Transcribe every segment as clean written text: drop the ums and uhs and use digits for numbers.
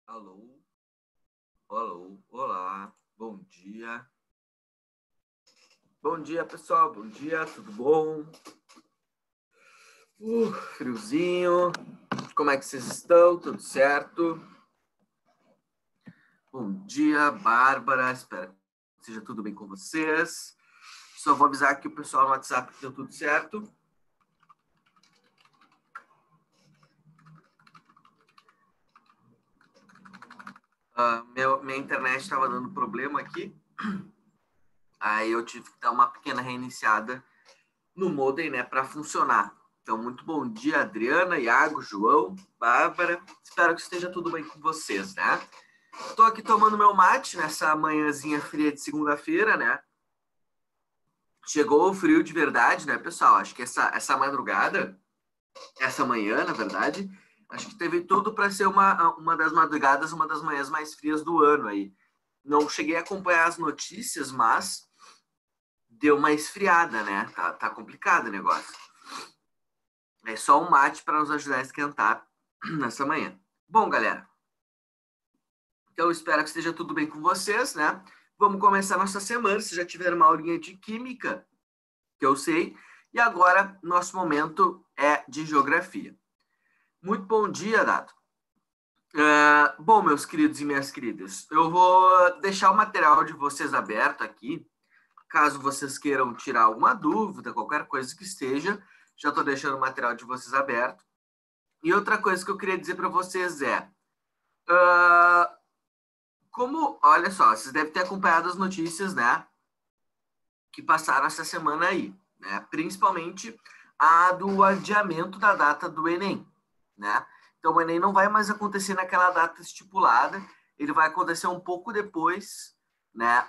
Alô, alô, olá, bom dia. Bom dia, pessoal, bom dia, tudo bom? Friozinho, como é que vocês estão? Tudo certo? Bom dia, Bárbara, espero que seja tudo bem com vocês. Só vou avisar aqui o pessoal no WhatsApp que deu tudo certo. Minha internet estava dando problema aqui, aí eu tive que dar uma pequena reiniciada no modem, né, para funcionar. Então, muito bom dia, Adriana, Iago, João, Bárbara. Espero que esteja tudo bem com vocês, né? Estou aqui tomando meu mate nessa manhãzinha fria de segunda-feira, né? Chegou o frio de verdade, né, pessoal? Acho que essa madrugada, essa manhã, na verdade, acho que teve tudo para ser uma das madrugadas, uma das manhãs mais frias do ano aí. Não cheguei a acompanhar as notícias, mas deu uma esfriada, né? Tá complicado o negócio. É só um mate para nos ajudar a esquentar nessa manhã. Bom, galera, então eu espero que esteja tudo bem com vocês, né? Vamos começar nossa semana. Vocês já tiveram uma aulinha de química, que eu sei, e agora nosso momento é de geografia. Muito bom dia, Dado. Bom, meus queridos e minhas queridas, eu vou deixar o material de vocês aberto aqui, caso vocês queiram tirar alguma dúvida, qualquer coisa que esteja, já estou deixando o material de vocês aberto. E outra coisa que eu queria dizer para vocês é, olha só, vocês devem ter acompanhado as notícias, né, que passaram essa semana aí, né, principalmente a do adiamento da data do Enem, né. Então o Enem não vai mais acontecer naquela data estipulada, ele vai acontecer um pouco depois, né,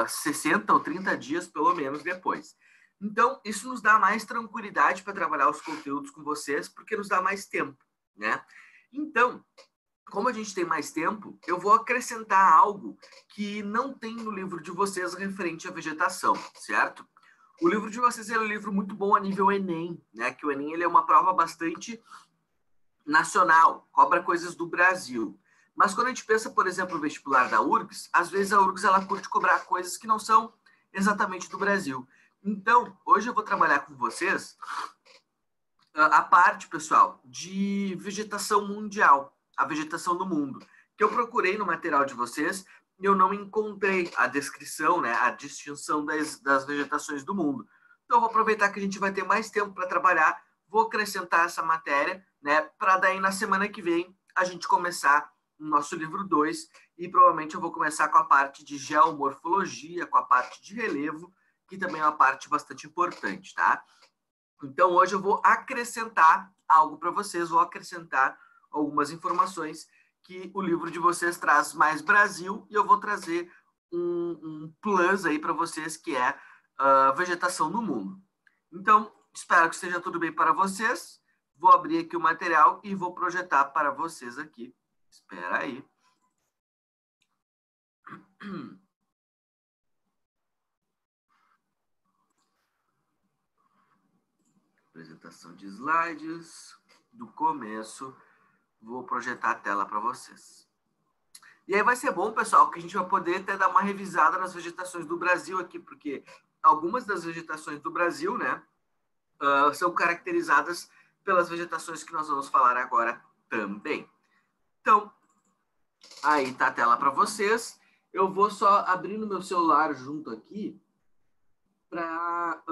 60 ou 30 dias pelo menos depois. Então isso nos dá mais tranquilidade para trabalhar os conteúdos com vocês, porque nos dá mais tempo, né. Então, como a gente tem mais tempo, eu vou acrescentar algo que não tem no livro de vocês referente à vegetação, certo? O livro de vocês é um livro muito bom a nível Enem, né? Que o Enem ele é uma prova bastante nacional, cobra coisas do Brasil. Mas quando a gente pensa, por exemplo, no vestibular da URGS, às vezes a URGS ela curte cobrar coisas que não são exatamente do Brasil. Então, hoje eu vou trabalhar com vocês a parte, pessoal, de vegetação mundial, a vegetação do mundo, que eu procurei no material de vocês e eu não encontrei a descrição, né, a distinção das vegetações do mundo. Então, eu vou aproveitar que a gente vai ter mais tempo para trabalhar, vou acrescentar essa matéria, né, para daí na semana que vem a gente começar o nosso livro 2 e provavelmente eu vou começar com a parte de geomorfologia, com a parte de relevo, que também é uma parte bastante importante, tá? Então, hoje eu vou acrescentar algo para vocês, vou acrescentar algumas informações que o livro de vocês traz mais Brasil e eu vou trazer um plus aí para vocês que é vegetação no mundo. Então, espero que esteja tudo bem para vocês. Vou abrir aqui o material e vou projetar para vocês aqui. Espera aí. Apresentação de slides do começo. Vou projetar a tela para vocês. E aí vai ser bom, pessoal, que a gente vai poder até dar uma revisada nas vegetações do Brasil aqui, porque algumas das vegetações do Brasil, né, são caracterizadas pelas vegetações que nós vamos falar agora também. Então, aí tá a tela para vocês. Eu vou só abrir no meu celular junto aqui para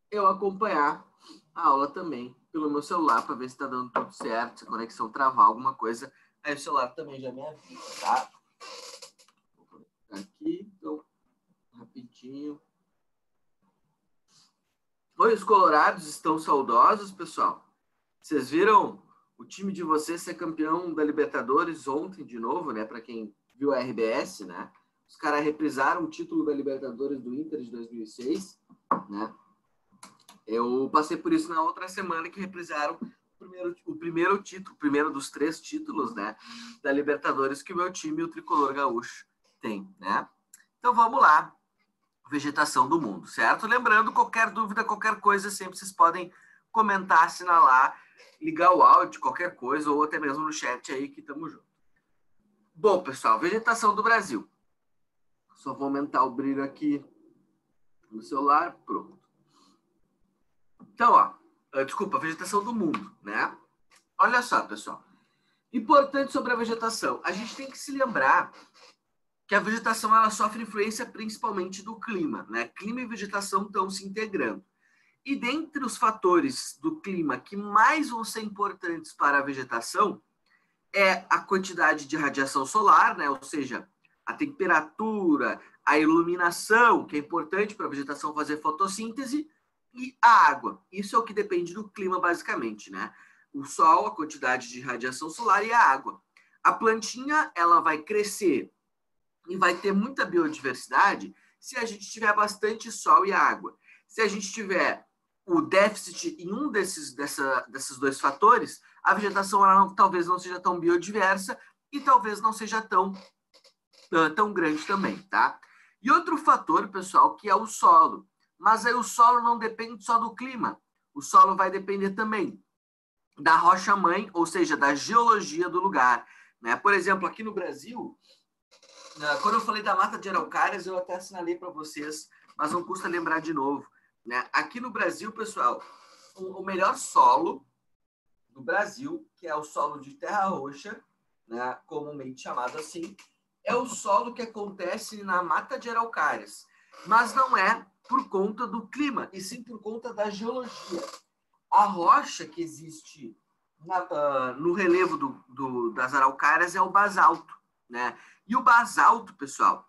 eu acompanhar a aula também pelo meu celular para ver se está dando tudo certo, se a conexão travar alguma coisa. Aí o celular também já me avisa, tá? Vou conectar aqui, então, rapidinho. Oi, os colorados estão saudosos, pessoal? Vocês viram o time de vocês ser campeão da Libertadores ontem de novo, né? Para quem viu a RBS, né? Os caras reprisaram o título da Libertadores do Inter de 2006, né? Eu passei por isso na outra semana que reprisaram o primeiro título, o primeiro dos 3 títulos, né, da Libertadores que o meu time, o Tricolor Gaúcho, tem, né? Então vamos lá, vegetação do mundo, certo? Lembrando, qualquer dúvida, qualquer coisa, sempre vocês podem comentar, assinalar ligar o áudio, qualquer coisa, ou até mesmo no chat aí que estamos juntos. Bom, pessoal, vegetação do Brasil. Só vou aumentar o brilho aqui no celular, pronto. Então, desculpa, vegetação do mundo, né? Olha só, pessoal. Importante sobre a vegetação. A gente tem que se lembrar que a vegetação ela sofre influência principalmente do clima, né? Clima e vegetação estão se integrando. E dentre os fatores do clima que mais vão ser importantes para a vegetação é a quantidade de radiação solar, né? Ou seja, a temperatura, a iluminação, que é importante para a vegetação fazer fotossíntese, e a água. Isso é o que depende do clima, basicamente, né? O sol, a quantidade de radiação solar e a água. A plantinha, ela vai crescer e vai ter muita biodiversidade se a gente tiver bastante sol e água. Se a gente tiver o déficit em um desses dois fatores, a vegetação ela talvez não seja tão biodiversa e talvez não seja tão grande também, tá? E outro fator, pessoal, que é o solo. Mas aí o solo não depende só do clima. O solo vai depender também da rocha-mãe, ou seja, da geologia do lugar, né? Por exemplo, aqui no Brasil, quando eu falei da mata de araucárias, eu até assinalei para vocês, mas não custa lembrar de novo, né? Aqui no Brasil, pessoal, o melhor solo do Brasil, que é o solo de terra roxa, né, comumente chamado assim, é o solo que acontece na mata de araucárias, mas não é por conta do clima, e sim por conta da geologia. A rocha que existe no relevo das araucárias é o basalto, né? E o basalto, pessoal,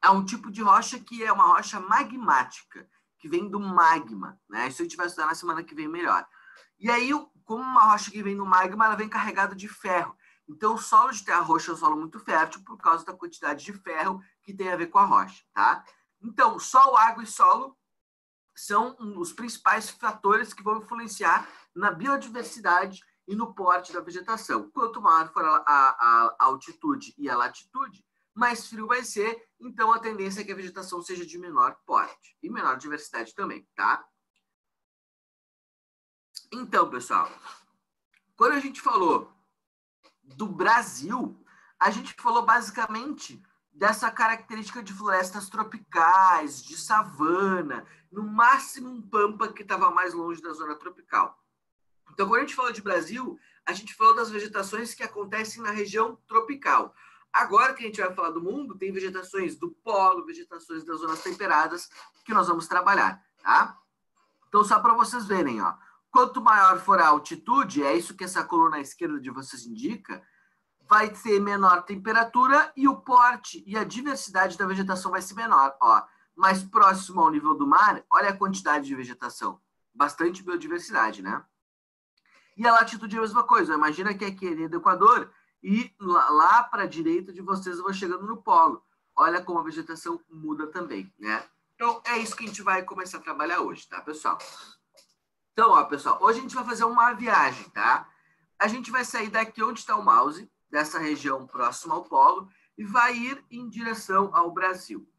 é um tipo de rocha que é uma rocha magmática, que vem do magma, né? Isso a gente vai estudar na semana que vem melhor. E aí, como uma rocha que vem do magma, ela vem carregada de ferro. Então, o solo de terra roxa é um solo muito fértil por causa da quantidade de ferro que tem a ver com a rocha, tá? Então, sol, água e solo são os principais fatores que vão influenciar na biodiversidade e no porte da vegetação. Quanto maior for a altitude e a latitude, mais frio vai ser, então a tendência é que a vegetação seja de menor porte e menor diversidade também, tá? Então, pessoal, quando a gente falou do Brasil, a gente falou basicamente dessa característica de florestas tropicais, de savana, no máximo um pampa que estava mais longe da zona tropical. Então, quando a gente fala de Brasil, a gente falou das vegetações que acontecem na região tropical. Agora que a gente vai falar do mundo, tem vegetações do polo, vegetações das zonas temperadas que nós vamos trabalhar, tá? Então, só para vocês verem, ó, quanto maior for a altitude, é isso que essa coluna à esquerda de vocês indica, vai ter menor temperatura e o porte e a diversidade da vegetação vai ser menor. Ó, mais próximo ao nível do mar, olha a quantidade de vegetação. Bastante biodiversidade, né? E a latitude é a mesma coisa. Imagina que aqui é a linha do Equador e lá para a direita de vocês eu vou chegando no polo. Olha como a vegetação muda também, né? Então, é isso que a gente vai começar a trabalhar hoje, tá, pessoal? Então, ó, pessoal, hoje a gente vai fazer uma viagem, tá? A gente vai sair daqui onde está o mouse, dessa região próxima ao polo, e vai ir em direção ao Brasil.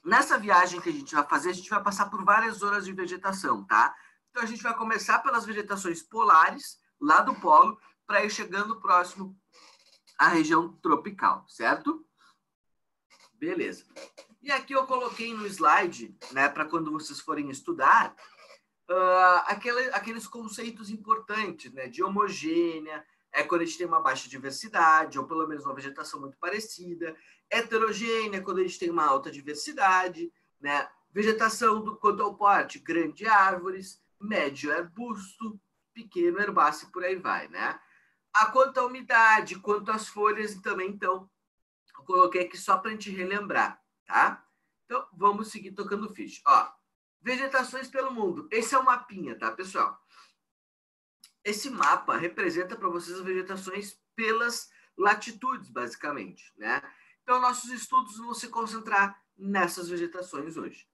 Nessa viagem que a gente vai fazer, a gente vai passar por várias zonas de vegetação, tá? Então, a gente vai começar pelas vegetações polares, lá do polo, para ir chegando próximo à região tropical, certo? Beleza. E aqui eu coloquei no slide, né, para quando vocês forem estudar, aqueles conceitos importantes, né, de homogênea, é quando a gente tem uma baixa diversidade, ou pelo menos uma vegetação muito parecida, heterogênea, quando a gente tem uma alta diversidade, né, vegetação quanto ao porte, grande árvores, médio arbusto, pequeno herbáceo e por aí vai, né? Quanto à umidade, quanto às folhas também, então, eu coloquei aqui só para a gente relembrar, tá? Então, vamos seguir tocando ficha. Ó, vegetações pelo mundo. Esse é o mapinha, tá, pessoal? Esse mapa representa para vocês as vegetações pelas latitudes, basicamente, né? Então, nossos estudos vão se concentrar nessas vegetações hoje.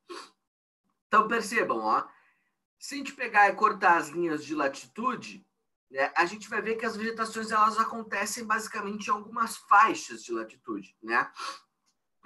Então, percebam, ó, se a gente pegar e cortar as linhas de latitude, né, a gente vai ver que as vegetações elas acontecem basicamente em algumas faixas de latitude, né?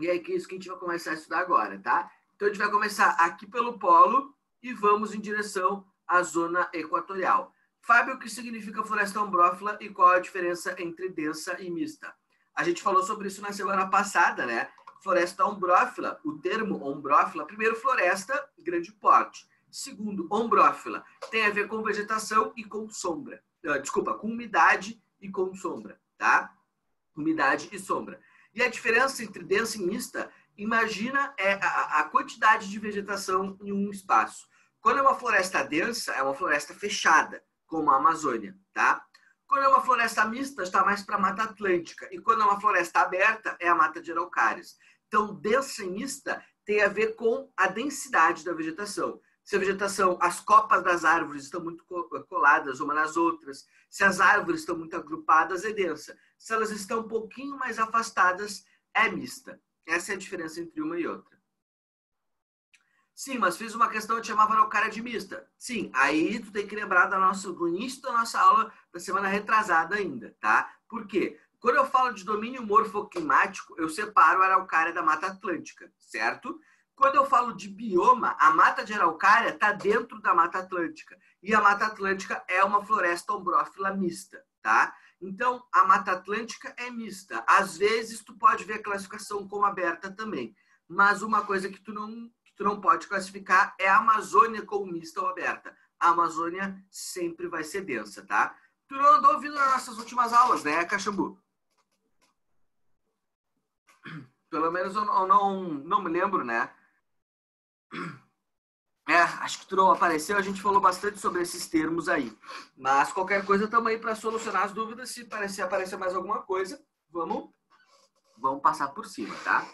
E é isso que a gente vai começar a estudar agora, tá? Então, a gente vai começar aqui pelo polo e vamos em direção à zona equatorial. Fábio, o que significa floresta ombrófila e qual a diferença entre densa e mista? A gente falou sobre isso na semana passada, né? Floresta ombrófila, o termo ombrófila, primeiro, floresta, grande porte. Segundo, ombrófila, tem a ver com vegetação e com sombra. Desculpa, com umidade e com sombra, tá? Umidade e sombra. E a diferença entre densa e mista, imagina a quantidade de vegetação em um espaço. Quando é uma floresta densa, é uma floresta fechada, como a Amazônia, tá? Quando é uma floresta mista, está mais para a Mata Atlântica. E quando é uma floresta aberta, é a Mata de Araucárias. Então, densa e mista tem a ver com a densidade da vegetação. Se a vegetação, as copas das árvores estão muito coladas uma nas outras, se as árvores estão muito agrupadas, é densa. Se elas estão um pouquinho mais afastadas, é mista. Essa é a diferença entre uma e outra. Sim, mas fiz uma questão que chamava araucária de mista. Sim, aí tu tem que lembrar do início da nossa aula da semana retrasada ainda, tá? Por quê? Quando eu falo de domínio morfoclimático, eu separo a araucária da Mata Atlântica, certo? Quando eu falo de bioma, a Mata de Araucária está dentro da Mata Atlântica. E a Mata Atlântica é uma floresta ombrófila mista, tá? Então, a Mata Atlântica é mista. Às vezes, tu pode ver a classificação como aberta também. Mas uma coisa que tu não pode classificar é a Amazônia como mista ou aberta. A Amazônia sempre vai ser densa, tá? Tu não andou ouvindo nas nossas últimas aulas, né, Caxambu? Pelo menos eu não me lembro, né? Acho que tu não apareceu, a gente falou bastante sobre esses termos aí. Mas qualquer coisa estamos aí para solucionar as dúvidas. Se aparecer mais alguma coisa, vamos passar por cima, tá?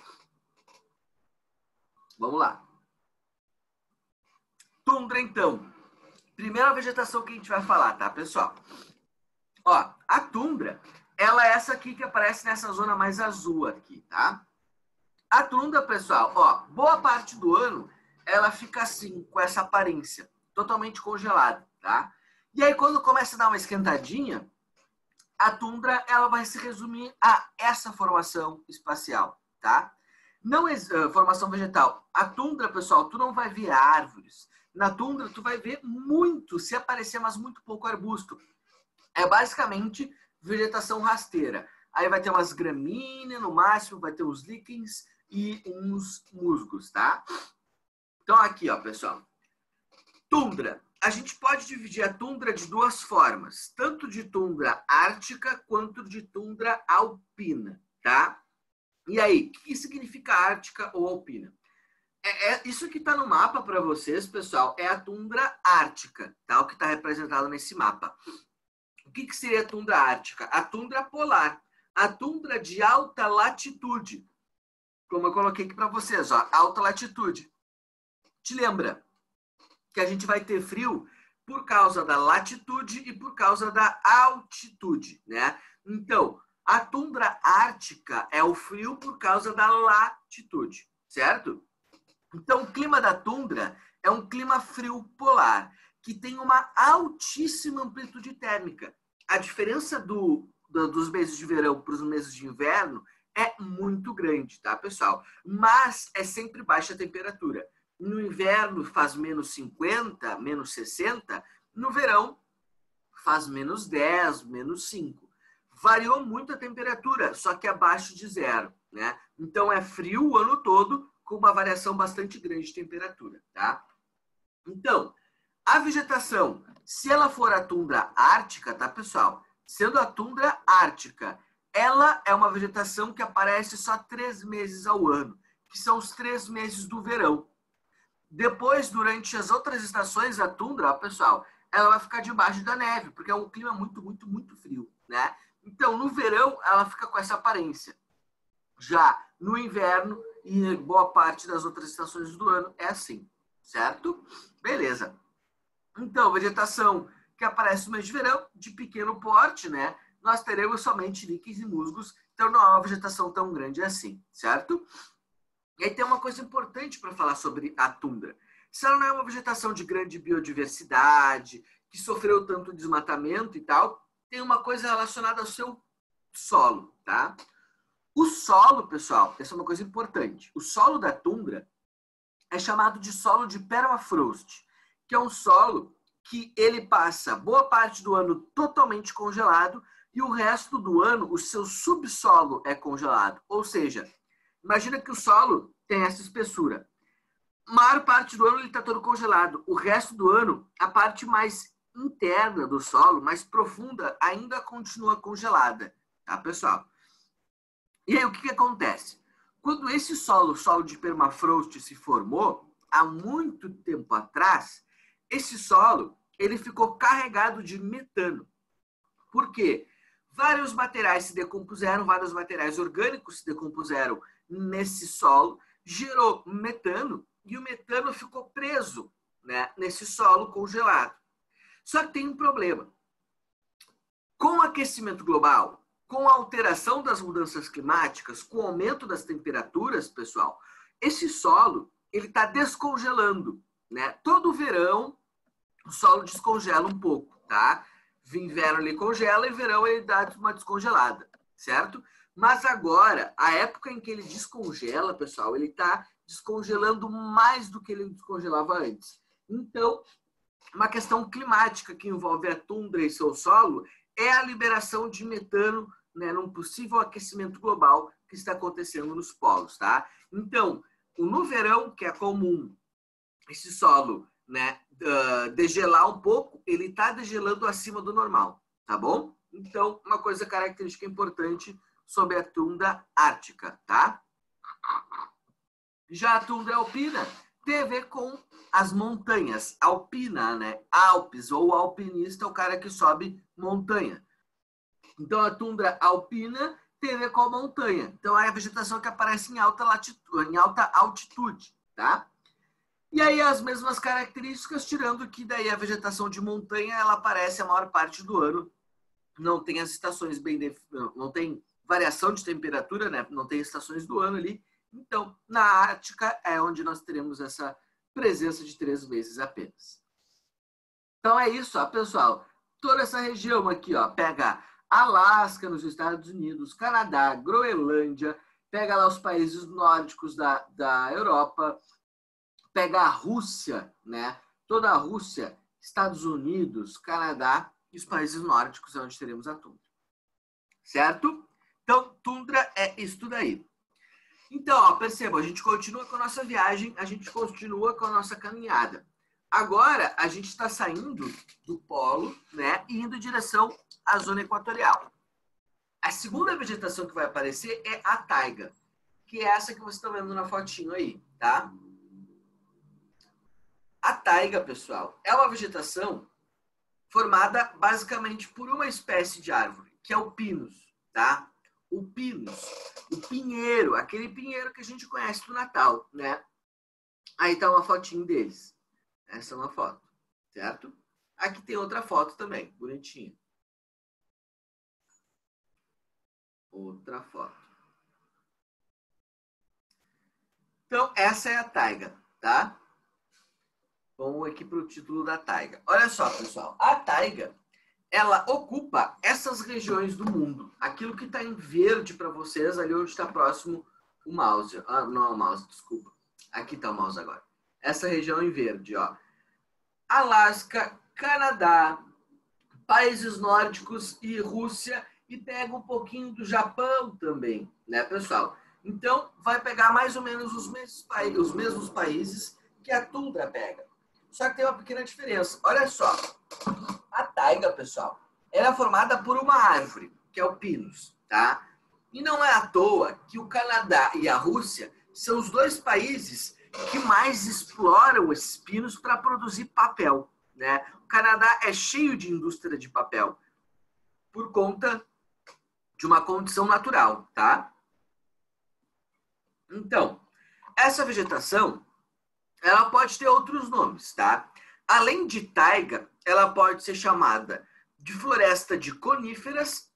Vamos lá. Tundra, então. Primeira vegetação que a gente vai falar, tá, pessoal? Ó, a tundra, ela é essa aqui que aparece nessa zona mais azul aqui, tá? A tundra, pessoal, ó, boa parte do ano ela fica assim, com essa aparência, totalmente congelada, tá? E aí, quando começa a dar uma esquentadinha, a tundra, ela vai se resumir a essa formação espacial, tá? Não formação vegetal. A tundra, pessoal, tu não vai ver árvores. Na tundra, tu vai ver muito, se aparecer, mas muito pouco arbusto. É basicamente vegetação rasteira. Aí vai ter umas gramíneas, no máximo, vai ter uns líquens e uns musgos, tá? Então, aqui, ó, pessoal. Tundra. A gente pode dividir a tundra de duas formas. Tanto de tundra ártica quanto de tundra alpina, tá? E aí, o que significa ártica ou alpina? Isso que está no mapa para vocês, pessoal, é a tundra ártica, tá? O que está representado nesse mapa. O que seria a tundra ártica? A tundra polar. A tundra de alta latitude. Como eu coloquei aqui para vocês, ó, alta latitude. Te lembra que a gente vai ter frio por causa da latitude e por causa da altitude, né? Então, a tundra ártica é o frio por causa da latitude, certo? Então, o clima da tundra é um clima frio polar, que tem uma altíssima amplitude térmica. A diferença dos meses de verão para os meses de inverno é muito grande, tá, pessoal? Mas é sempre baixa a temperatura. No inverno faz menos 50, menos 60. No verão faz menos 10, menos 5. Variou muito a temperatura, só que abaixo de zero, né? Então é frio o ano todo, com uma variação bastante grande de temperatura, tá? Então, a vegetação, se ela for a tundra ártica, tá, pessoal? Sendo a tundra ártica, ela é uma vegetação que aparece só 3 meses ao ano, que são os 3 meses do verão. Depois, durante as outras estações da tundra, ó, pessoal, ela vai ficar debaixo da neve, porque é um clima muito, muito, muito frio, né? Então, no verão, ela fica com essa aparência. Já no inverno e boa parte das outras estações do ano é assim, certo? Beleza. Então, vegetação que aparece no mês de verão, de pequeno porte, né? Nós teremos somente líquens e musgos, então não é uma vegetação tão grande assim, certo? E aí tem uma coisa importante para falar sobre a tundra. Se ela não é uma vegetação de grande biodiversidade, que sofreu tanto desmatamento e tal, tem uma coisa relacionada ao seu solo, tá? O solo, pessoal, essa é uma coisa importante. O solo da tundra é chamado de solo de permafrost, que é um solo que ele passa boa parte do ano totalmente congelado e o resto do ano o seu subsolo é congelado. Ou seja, imagina que o solo tem essa espessura. A maior parte do ano ele está todo congelado. O resto do ano, a parte mais interna do solo, mais profunda, ainda continua congelada. Tá, pessoal? E aí, o que acontece? Quando esse solo de permafrost, se formou, há muito tempo atrás, esse solo ele ficou carregado de metano. Por quê? Vários materiais se decompuseram, vários materiais orgânicos se decompuseram nesse solo, gerou metano, e o metano ficou preso, né, nesse solo congelado. Só que tem um problema. Com o aquecimento global, com a alteração das mudanças climáticas, com o aumento das temperaturas, pessoal, esse solo ele está descongelando, né? Todo verão o solo descongela um pouco, tá? Inverno ele congela e verão ele dá uma descongelada, certo? Mas agora, a época em que ele descongela, pessoal, ele está descongelando mais do que ele descongelava antes. Então, uma questão climática que envolve a tundra e seu solo é a liberação de metano, né, num possível aquecimento global que está acontecendo nos polos, tá? Então, no verão, que é comum esse solo, né, degelar um pouco, ele está degelando acima do normal, tá bom? Então, uma coisa característica importante sobre a tundra ártica, tá? Já a tundra alpina tem a ver com as montanhas. Alpina, né? Alpes, ou alpinista é o cara que sobe montanha. Então, a tundra alpina tem a ver com a montanha. Então, é a vegetação que aparece em alta latitude, em alta altitude, tá? E aí, as mesmas características, tirando que daí a vegetação de montanha, ela aparece a maior parte do ano. Não tem as estações não tem variação de temperatura, né? Não tem estações do ano ali. Então, na Ártica é onde nós teremos essa presença de 3 meses apenas. Então é isso, ó, pessoal. Toda essa região aqui, ó, pega Alasca nos Estados Unidos, Canadá, Groenlândia, pega lá os países nórdicos da Europa, pega a Rússia, né? Toda a Rússia, Estados Unidos, Canadá e os países nórdicos é onde teremos a tundra. Certo? Então, tundra é isso daí. Então, ó, perceba, a gente continua com a nossa viagem, a gente continua com a nossa caminhada. Agora, a gente está saindo do polo, né, e indo em direção à zona equatorial. A segunda vegetação que vai aparecer é a taiga, que é essa que vocês estão vendo na fotinho aí, tá? A taiga, pessoal, é uma vegetação formada basicamente por uma espécie de árvore, que é o pinus, tá? O pinus, o pinheiro, aquele pinheiro que a gente conhece do Natal, né? Aí tá uma fotinho deles. Essa é uma foto, certo? Aqui tem outra foto também, bonitinha. Outra foto. Então, essa é a taiga, tá? Vamos aqui para o título da taiga. Olha só, pessoal. A taiga, ela ocupa essas regiões do mundo. Aquilo que está em verde para vocês, ali onde está próximo o mouse. Ah, não é o mouse, desculpa. Aqui está o mouse agora. Essa região em verde, ó. Alasca, Canadá, países nórdicos e Rússia, e pega um pouquinho do Japão também, né, pessoal? Então, vai pegar mais ou menos os mesmos países que a tundra pega. Só que tem uma pequena diferença. Olha só, a taiga, pessoal, ela é formada por uma árvore, que é o pinus, tá? E não é à toa que o Canadá e a Rússia são os 2 países que mais exploram esses pinos para produzir papel, né? O Canadá é cheio de indústria de papel por conta de uma condição natural, tá? Então, essa vegetação, ela pode ter outros nomes, tá? Além de taiga, ela pode ser chamada de floresta de coníferas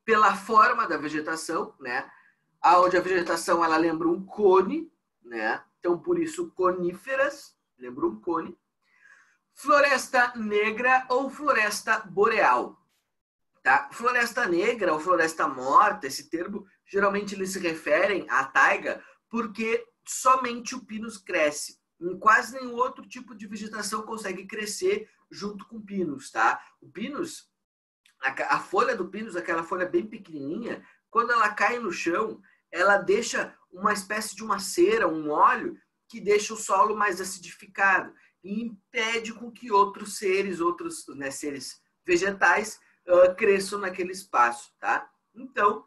pela forma da vegetação, né? Onde a vegetação ela lembra um cone, né? Então, por isso, coníferas, lembra um cone. Floresta negra ou floresta boreal. Tá? Floresta negra ou floresta morta, esse termo, geralmente eles se referem à taiga porque somente o pinus cresce. Em quase nenhum outro tipo de vegetação consegue crescer junto com pinos, tá? O pinus, a folha do pinus, aquela folha bem pequenininha, quando ela cai no chão, ela deixa uma espécie de uma cera, um óleo, que deixa o solo mais acidificado e impede com que outros seres, seres vegetais, cresçam naquele espaço, tá? Então,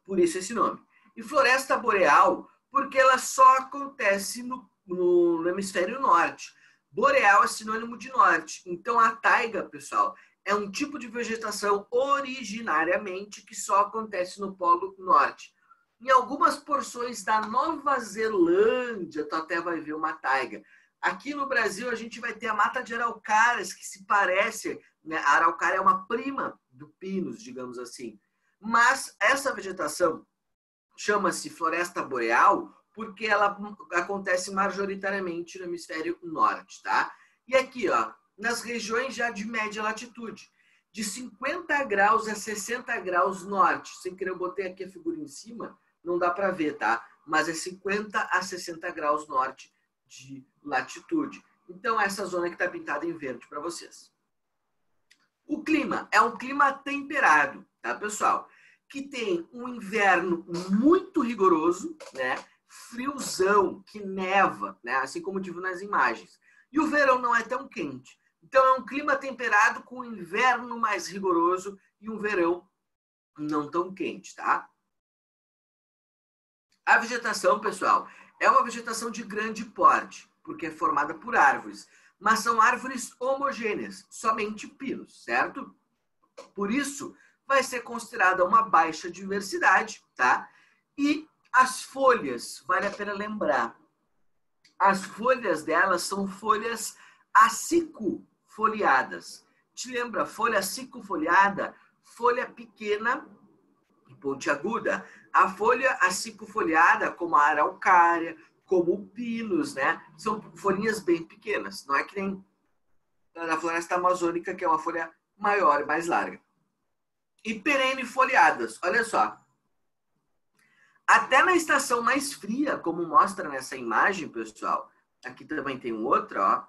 por isso esse nome. E floresta boreal, porque ela só acontece no hemisfério norte. Boreal é sinônimo de norte. Então, a taiga, pessoal, é um tipo de vegetação originariamente que só acontece no Polo Norte. Em algumas porções da Nova Zelândia, tu até vai ver uma taiga. Aqui no Brasil, a gente vai ter a mata de araucárias, que se parece, né? A araucária é uma prima do pinus, digamos assim. Mas essa vegetação chama-se floresta boreal porque ela acontece majoritariamente no hemisfério norte, tá? E aqui, ó, nas regiões já de média latitude, de 50 graus a 60 graus norte. Sem querer, eu botei aqui a figura em cima, não dá para ver, tá? Mas é 50 a 60 graus norte de latitude. Então, essa zona que está pintada em verde para vocês. O clima é um clima temperado, tá, pessoal? Que tem um inverno muito rigoroso, né? Friozão, que neva, né? Assim como tive nas imagens. E o verão não é tão quente. Então, é um clima temperado com um inverno mais rigoroso e um verão não tão quente, tá? A vegetação, pessoal, é uma vegetação de grande porte, porque é formada por árvores. Mas são árvores homogêneas, somente pinos, certo? Por isso, vai ser considerada uma baixa diversidade, tá? E as folhas, vale a pena lembrar, as folhas delas são folhas acicofoliadas. Te lembra? Folha acicofoliada, folha pequena e pontiaguda. A folha acicofoliada, como a araucária, como o pinus, né? São folhinhas bem pequenas. Não é que nem na floresta amazônica, que é uma folha maior e mais larga. E perene-foliadas, olha só. Até na estação mais fria, como mostra nessa imagem, pessoal, aqui também tem um outro, ó.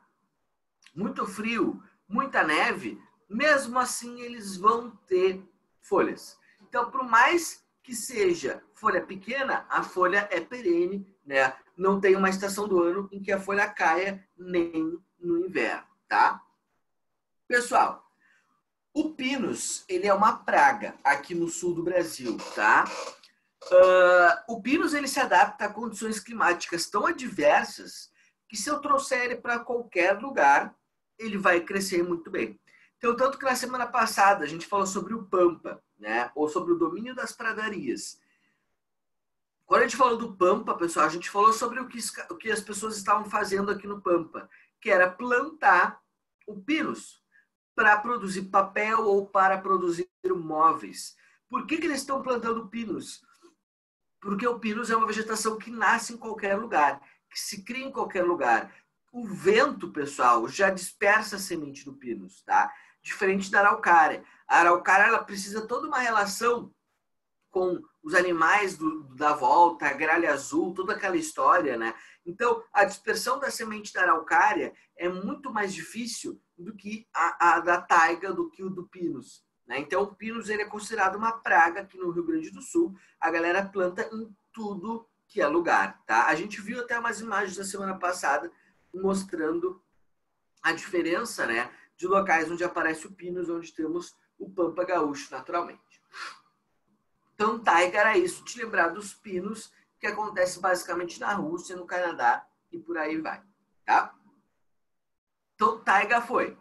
Muito frio, muita neve, mesmo assim eles vão ter folhas. Então, por mais que seja folha pequena, a folha é perene, né? Não tem uma estação do ano em que a folha caia nem no inverno, tá? Pessoal, o pinus, ele é uma praga aqui no sul do Brasil, tá? O pinus, ele se adapta a condições climáticas tão adversas que se eu trouxer ele para qualquer lugar, ele vai crescer muito bem. Então, tanto que na semana passada a gente falou sobre o Pampa, né? Ou sobre o domínio das pradarias. Quando a gente falou do Pampa, pessoal, a gente falou sobre o que as pessoas estavam fazendo aqui no Pampa, que era plantar o pinus para produzir papel ou para produzir móveis. Por que eles estão plantando pinus? Porque o pinus é uma vegetação que nasce em qualquer lugar, que se cria em qualquer lugar. O vento, pessoal, já dispersa a semente do pinus, tá? Diferente da araucária. A araucária, ela precisa toda uma relação com os animais da volta, a gralha azul, toda aquela história, né? Então, a dispersão da semente da araucária é muito mais difícil do que a da taiga, do que o do pinus. Né? Então, o pinus, ele é considerado uma praga aqui no Rio Grande do Sul. A galera planta em tudo que é lugar, tá? A gente viu até umas imagens da semana passada mostrando a diferença, né, de locais onde aparece o pinus, onde temos o pampa gaúcho, naturalmente. Então, taiga era isso, te lembrar dos pinos, que acontece basicamente na Rússia, no Canadá e por aí vai, tá? Então, taiga foi.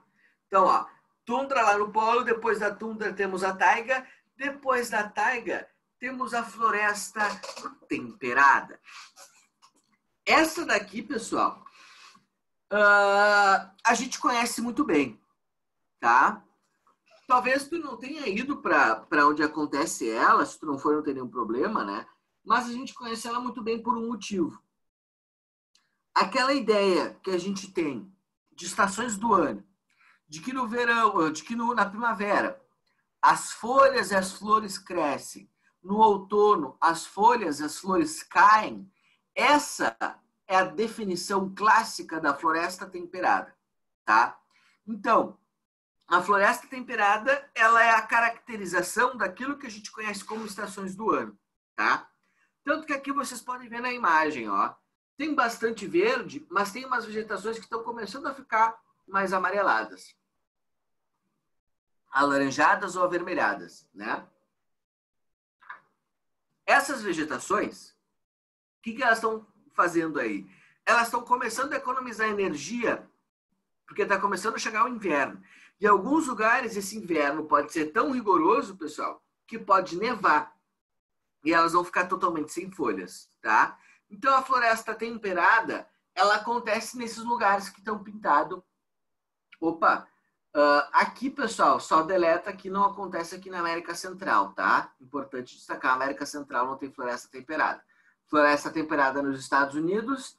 Então, ó, tundra lá no polo, depois da tundra temos a taiga, depois da taiga temos a floresta temperada. Essa daqui, pessoal, a gente conhece muito bem, tá? Talvez tu não tenha ido para onde acontece ela, se tu não for, não tem nenhum problema, né? Mas a gente conhece ela muito bem por um motivo. Aquela ideia que a gente tem de estações do ano, de que no verão, de que na primavera as folhas e as flores crescem, no outono as folhas e as flores caem, essa é a definição clássica da floresta temperada, tá? Então, a floresta temperada, ela é a caracterização daquilo que a gente conhece como estações do ano, tá? Tanto que aqui vocês podem ver na imagem, ó. Tem bastante verde, mas tem umas vegetações que estão começando a ficar mais amareladas. Alaranjadas ou avermelhadas, né? Essas vegetações, o que elas estão fazendo aí? Elas estão começando a economizar energia, porque está começando a chegar o inverno. Em alguns lugares, esse inverno pode ser tão rigoroso, pessoal, que pode nevar. E elas vão ficar totalmente sem folhas, tá? Então, a floresta temperada, ela acontece nesses lugares que estão pintados. Opa! Aqui, pessoal, só deleta que não acontece aqui na América Central, tá? Importante destacar, a América Central não tem floresta temperada. Floresta temperada nos Estados Unidos,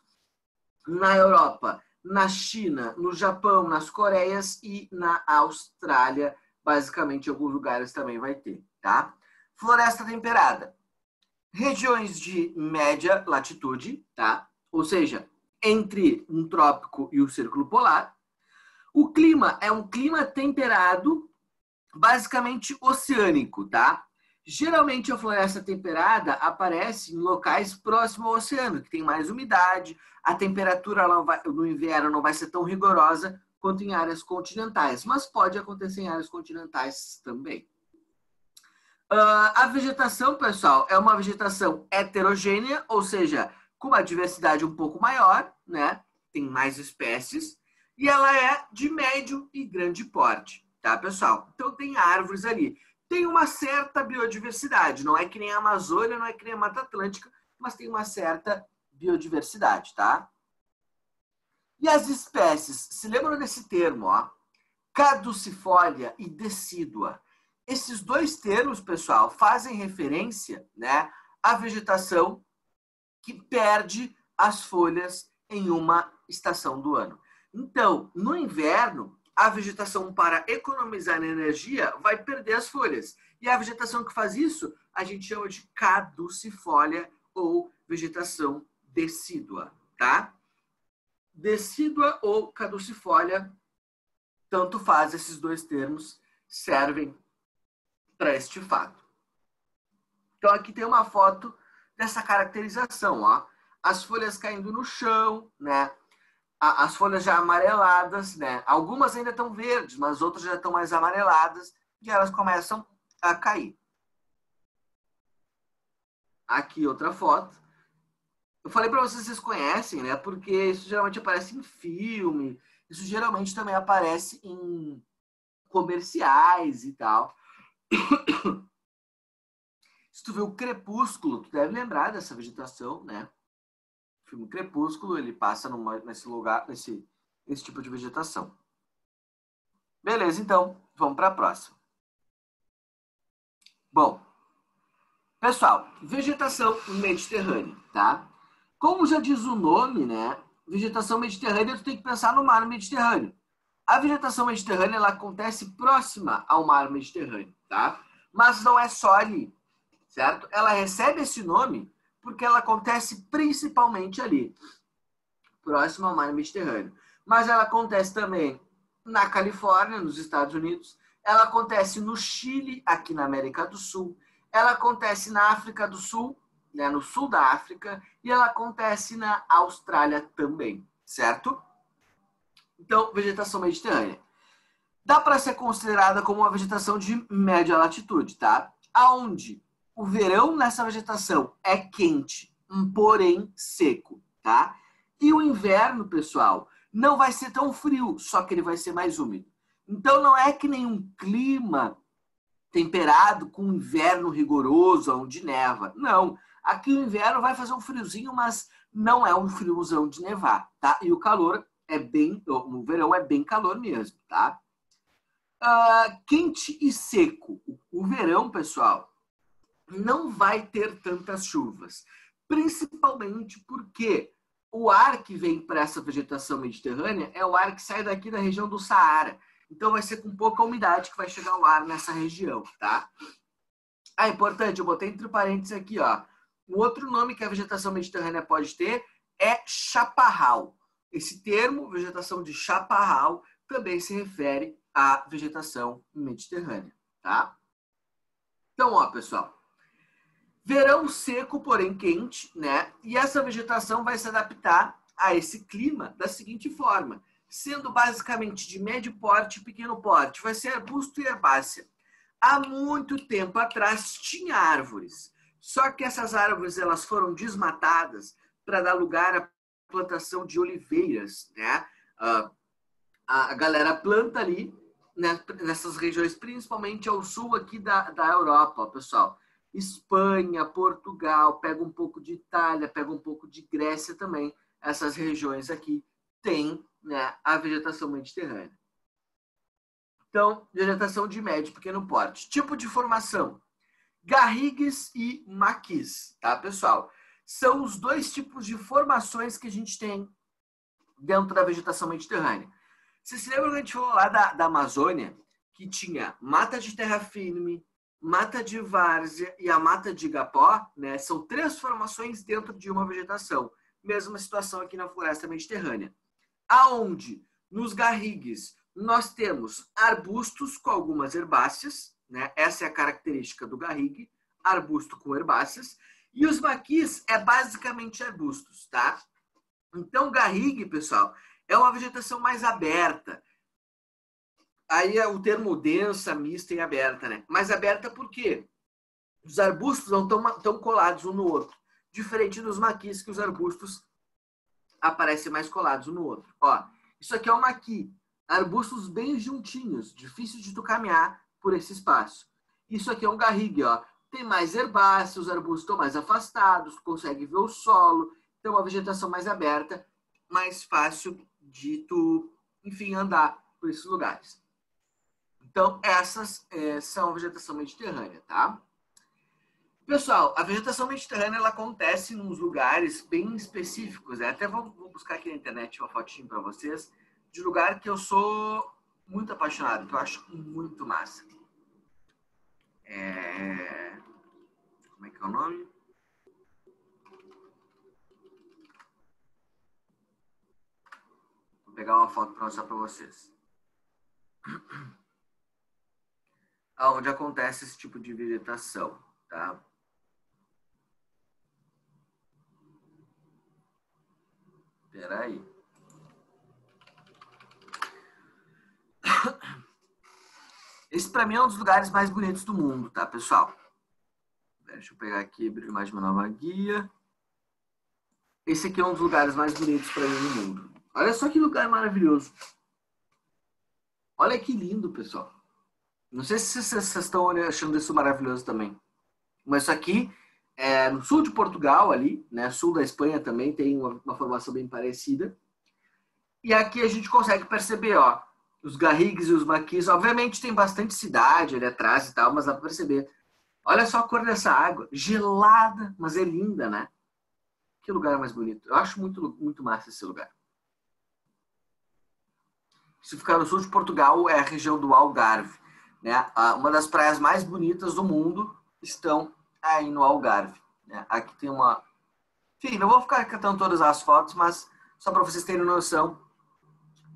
na Europa, na China, no Japão, nas Coreias e na Austrália. Basicamente, em alguns lugares também vai ter, tá? Floresta temperada. Regiões de média latitude, tá? Ou seja, entre um trópico e o círculo polar. O clima é um clima temperado, basicamente oceânico, tá? Geralmente a floresta temperada aparece em locais próximos ao oceano, que tem mais umidade, a temperatura no inverno não vai ser tão rigorosa quanto em áreas continentais, mas pode acontecer em áreas continentais também. A vegetação, pessoal, é uma vegetação heterogênea, ou seja, com uma diversidade um pouco maior, né? Tem mais espécies, e ela é de médio e grande porte, tá, pessoal? Então tem árvores ali. Tem uma certa biodiversidade, não é que nem a Amazônia, não é que nem a Mata Atlântica, mas tem uma certa biodiversidade, tá? E as espécies, se lembram desse termo, ó? Caducifólia e decídua. Esses dois termos, pessoal, fazem referência, né, à vegetação que perde as folhas em uma estação do ano. Então, no inverno, a vegetação, para economizar energia, vai perder as folhas. E a vegetação que faz isso, a gente chama de caducifólia ou vegetação decídua, tá? Decídua ou caducifólia, tanto faz, esses dois termos servem para este fato. Então, aqui tem uma foto dessa caracterização, ó. As folhas caindo no chão, né? As folhas já amareladas, né? Algumas ainda estão verdes, mas outras já estão mais amareladas e elas começam a cair. Aqui outra foto. Eu falei para vocês conhecem, né? Porque isso geralmente aparece em filme, isso geralmente também aparece em comerciais e tal. Se tu vê o Crepúsculo, tu deve lembrar dessa vegetação, né? O filme Crepúsculo, ele passa nesse lugar, nesse tipo de vegetação. Beleza, então, vamos para a próxima. Bom, pessoal, vegetação mediterrânea, tá? Como já diz o nome, né? Vegetação mediterrânea, tu tem que pensar no mar Mediterrâneo. A vegetação mediterrânea, ela acontece próxima ao mar Mediterrâneo, tá? Mas não é só ali, certo? Ela recebe esse nome porque ela acontece principalmente ali, próximo ao mar Mediterrâneo. Mas ela acontece também na Califórnia, nos Estados Unidos. Ela acontece no Chile, aqui na América do Sul. Ela acontece na África do Sul, né, no sul da África. E ela acontece na Austrália também, certo? Então, vegetação mediterrânea. Dá para ser considerada como uma vegetação de média latitude, tá? Aonde o verão nessa vegetação é quente, porém seco, tá? E o inverno, pessoal, não vai ser tão frio, só que ele vai ser mais úmido. Então não é que nem um clima temperado com um inverno rigoroso, onde neva. Não. Aqui o inverno vai fazer um friozinho, mas não é um friozão de nevar, tá? E o calor é bem... No verão é bem calor mesmo, tá? Quente e seco. O verão, pessoal, não vai ter tantas chuvas. Principalmente porque o ar que vem para essa vegetação mediterrânea é o ar que sai daqui da região do Saara. Então vai ser com pouca umidade que vai chegar o ar nessa região, tá? Importante, eu botei entre parênteses aqui, ó. Um outro nome que a vegetação mediterrânea pode ter é chaparral. Esse termo, vegetação de chaparral, também se refere à vegetação mediterrânea, tá? Então, ó, pessoal, verão seco, porém quente, né? E essa vegetação vai se adaptar a esse clima da seguinte forma, sendo basicamente de médio porte e pequeno porte. Vai ser arbusto e herbácea. Há muito tempo atrás tinha árvores, só que essas árvores elas foram desmatadas para dar lugar à plantação de oliveiras, né? A galera planta ali, né, nessas regiões, principalmente ao sul aqui da Europa, pessoal. Espanha, Portugal, pega um pouco de Itália, pega um pouco de Grécia também. Essas regiões aqui têm, né, a vegetação mediterrânea. Então, vegetação de médio e pequeno porte. Tipo de formação: garrigues e maquis, tá, pessoal? São os dois tipos de formações que a gente tem dentro da vegetação mediterrânea. Você se lembra que a gente falou lá da Amazônia, que tinha mata de terra firme, mata de várzea e a mata de igapó, né? São três formações dentro de uma vegetação. Mesma situação aqui na floresta mediterrânea. Aonde, nos garrigues, nós temos arbustos com algumas herbáceas, né? Essa é a característica do garrigue, arbusto com herbáceas. E os maquis é basicamente arbustos, tá? Então, o garrigue, pessoal, é uma vegetação mais aberta. Aí é o termo densa, mista e aberta, né? Mais aberta por quê? Os arbustos não estão colados um no outro. Diferente dos maquis, que os arbustos aparecem mais colados um no outro. Ó, isso aqui é um maqui. Arbustos bem juntinhos, difícil de tu caminhar por esse espaço. Isso aqui é um garrigue, ó. Tem mais herbáceos, os arbustos estão mais afastados, consegue ver o solo. Então, uma vegetação mais aberta, mais fácil de tu, enfim, andar por esses lugares. Então, essas são a vegetação mediterrânea, tá? Pessoal, a vegetação mediterrânea ela acontece em uns lugares bem específicos, né? Até vou buscar aqui na internet uma fotinho para vocês de lugar que eu sou muito apaixonado, que eu acho muito massa. Como é que é o nome? Vou pegar uma foto para mostrar para vocês. Onde acontece esse tipo de vegetação, tá? Espera aí. Esse para mim é um dos lugares mais bonitos do mundo, tá, pessoal? Deixa eu pegar aqui e abrir mais uma nova guia. Esse aqui é um dos lugares mais bonitos para mim no mundo. Olha só que lugar maravilhoso. Olha que lindo, pessoal. Não sei se vocês estão achando isso maravilhoso também. Mas isso aqui é no sul de Portugal, ali, né? Sul da Espanha também tem uma formação bem parecida. E aqui a gente consegue perceber, ó, os garrigues e os maquis. Obviamente tem bastante cidade ali atrás e tal, mas dá para perceber. Olha só a cor dessa água. Gelada, mas é linda, né? Que lugar mais bonito. Eu acho muito, muito massa esse lugar. Se ficar no sul de Portugal, é a região do Algarve, né? Uma das praias mais bonitas do mundo estão aí no Algarve, né? Aqui tem uma... Enfim, não vou ficar catando todas as fotos, mas só para vocês terem noção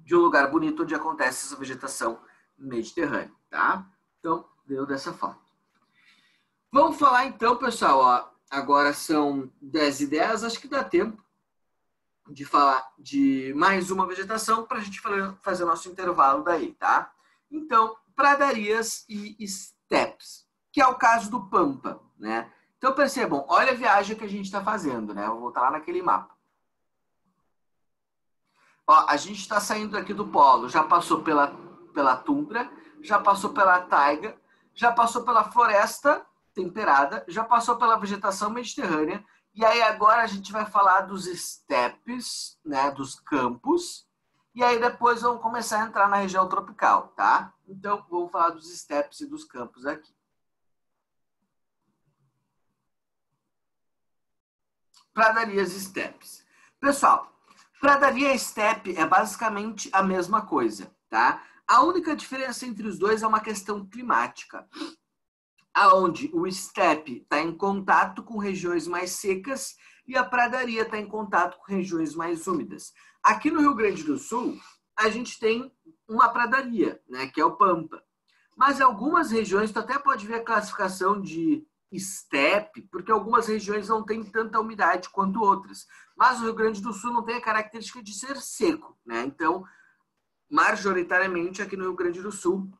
de um lugar bonito onde acontece essa vegetação mediterrânea, tá? Então, deu dessa forma. Vamos falar então, pessoal, ó, agora são 10h10, acho que dá tempo de falar de mais uma vegetação para a gente fazer o nosso intervalo daí, tá? Então, pradarias e estepes, que é o caso do Pampa, né? Então, percebam, olha a viagem que a gente está fazendo, né? Eu vou voltar lá naquele mapa. Ó, a gente está saindo aqui do polo, já passou pela tundra, já passou pela taiga, já passou pela floresta temperada, já passou pela vegetação mediterrânea, e aí agora a gente vai falar dos estepes, né, dos campos, e aí depois vamos começar a entrar na região tropical, tá? Então, vamos falar dos estepes e dos campos aqui. Pradarias e estepes. Pessoal, pradaria e estepe é basicamente a mesma coisa, tá? A única diferença entre os dois é uma questão climática, aonde o estepe está em contato com regiões mais secas e a pradaria está em contato com regiões mais úmidas. Aqui no Rio Grande do Sul, a gente tem uma pradaria, né, que é o Pampa. Mas algumas regiões, tu até pode ver a classificação de estepe, porque algumas regiões não têm tanta umidade quanto outras. Mas o Rio Grande do Sul não tem a característica de ser seco, né? Então, majoritariamente aqui no Rio Grande do Sul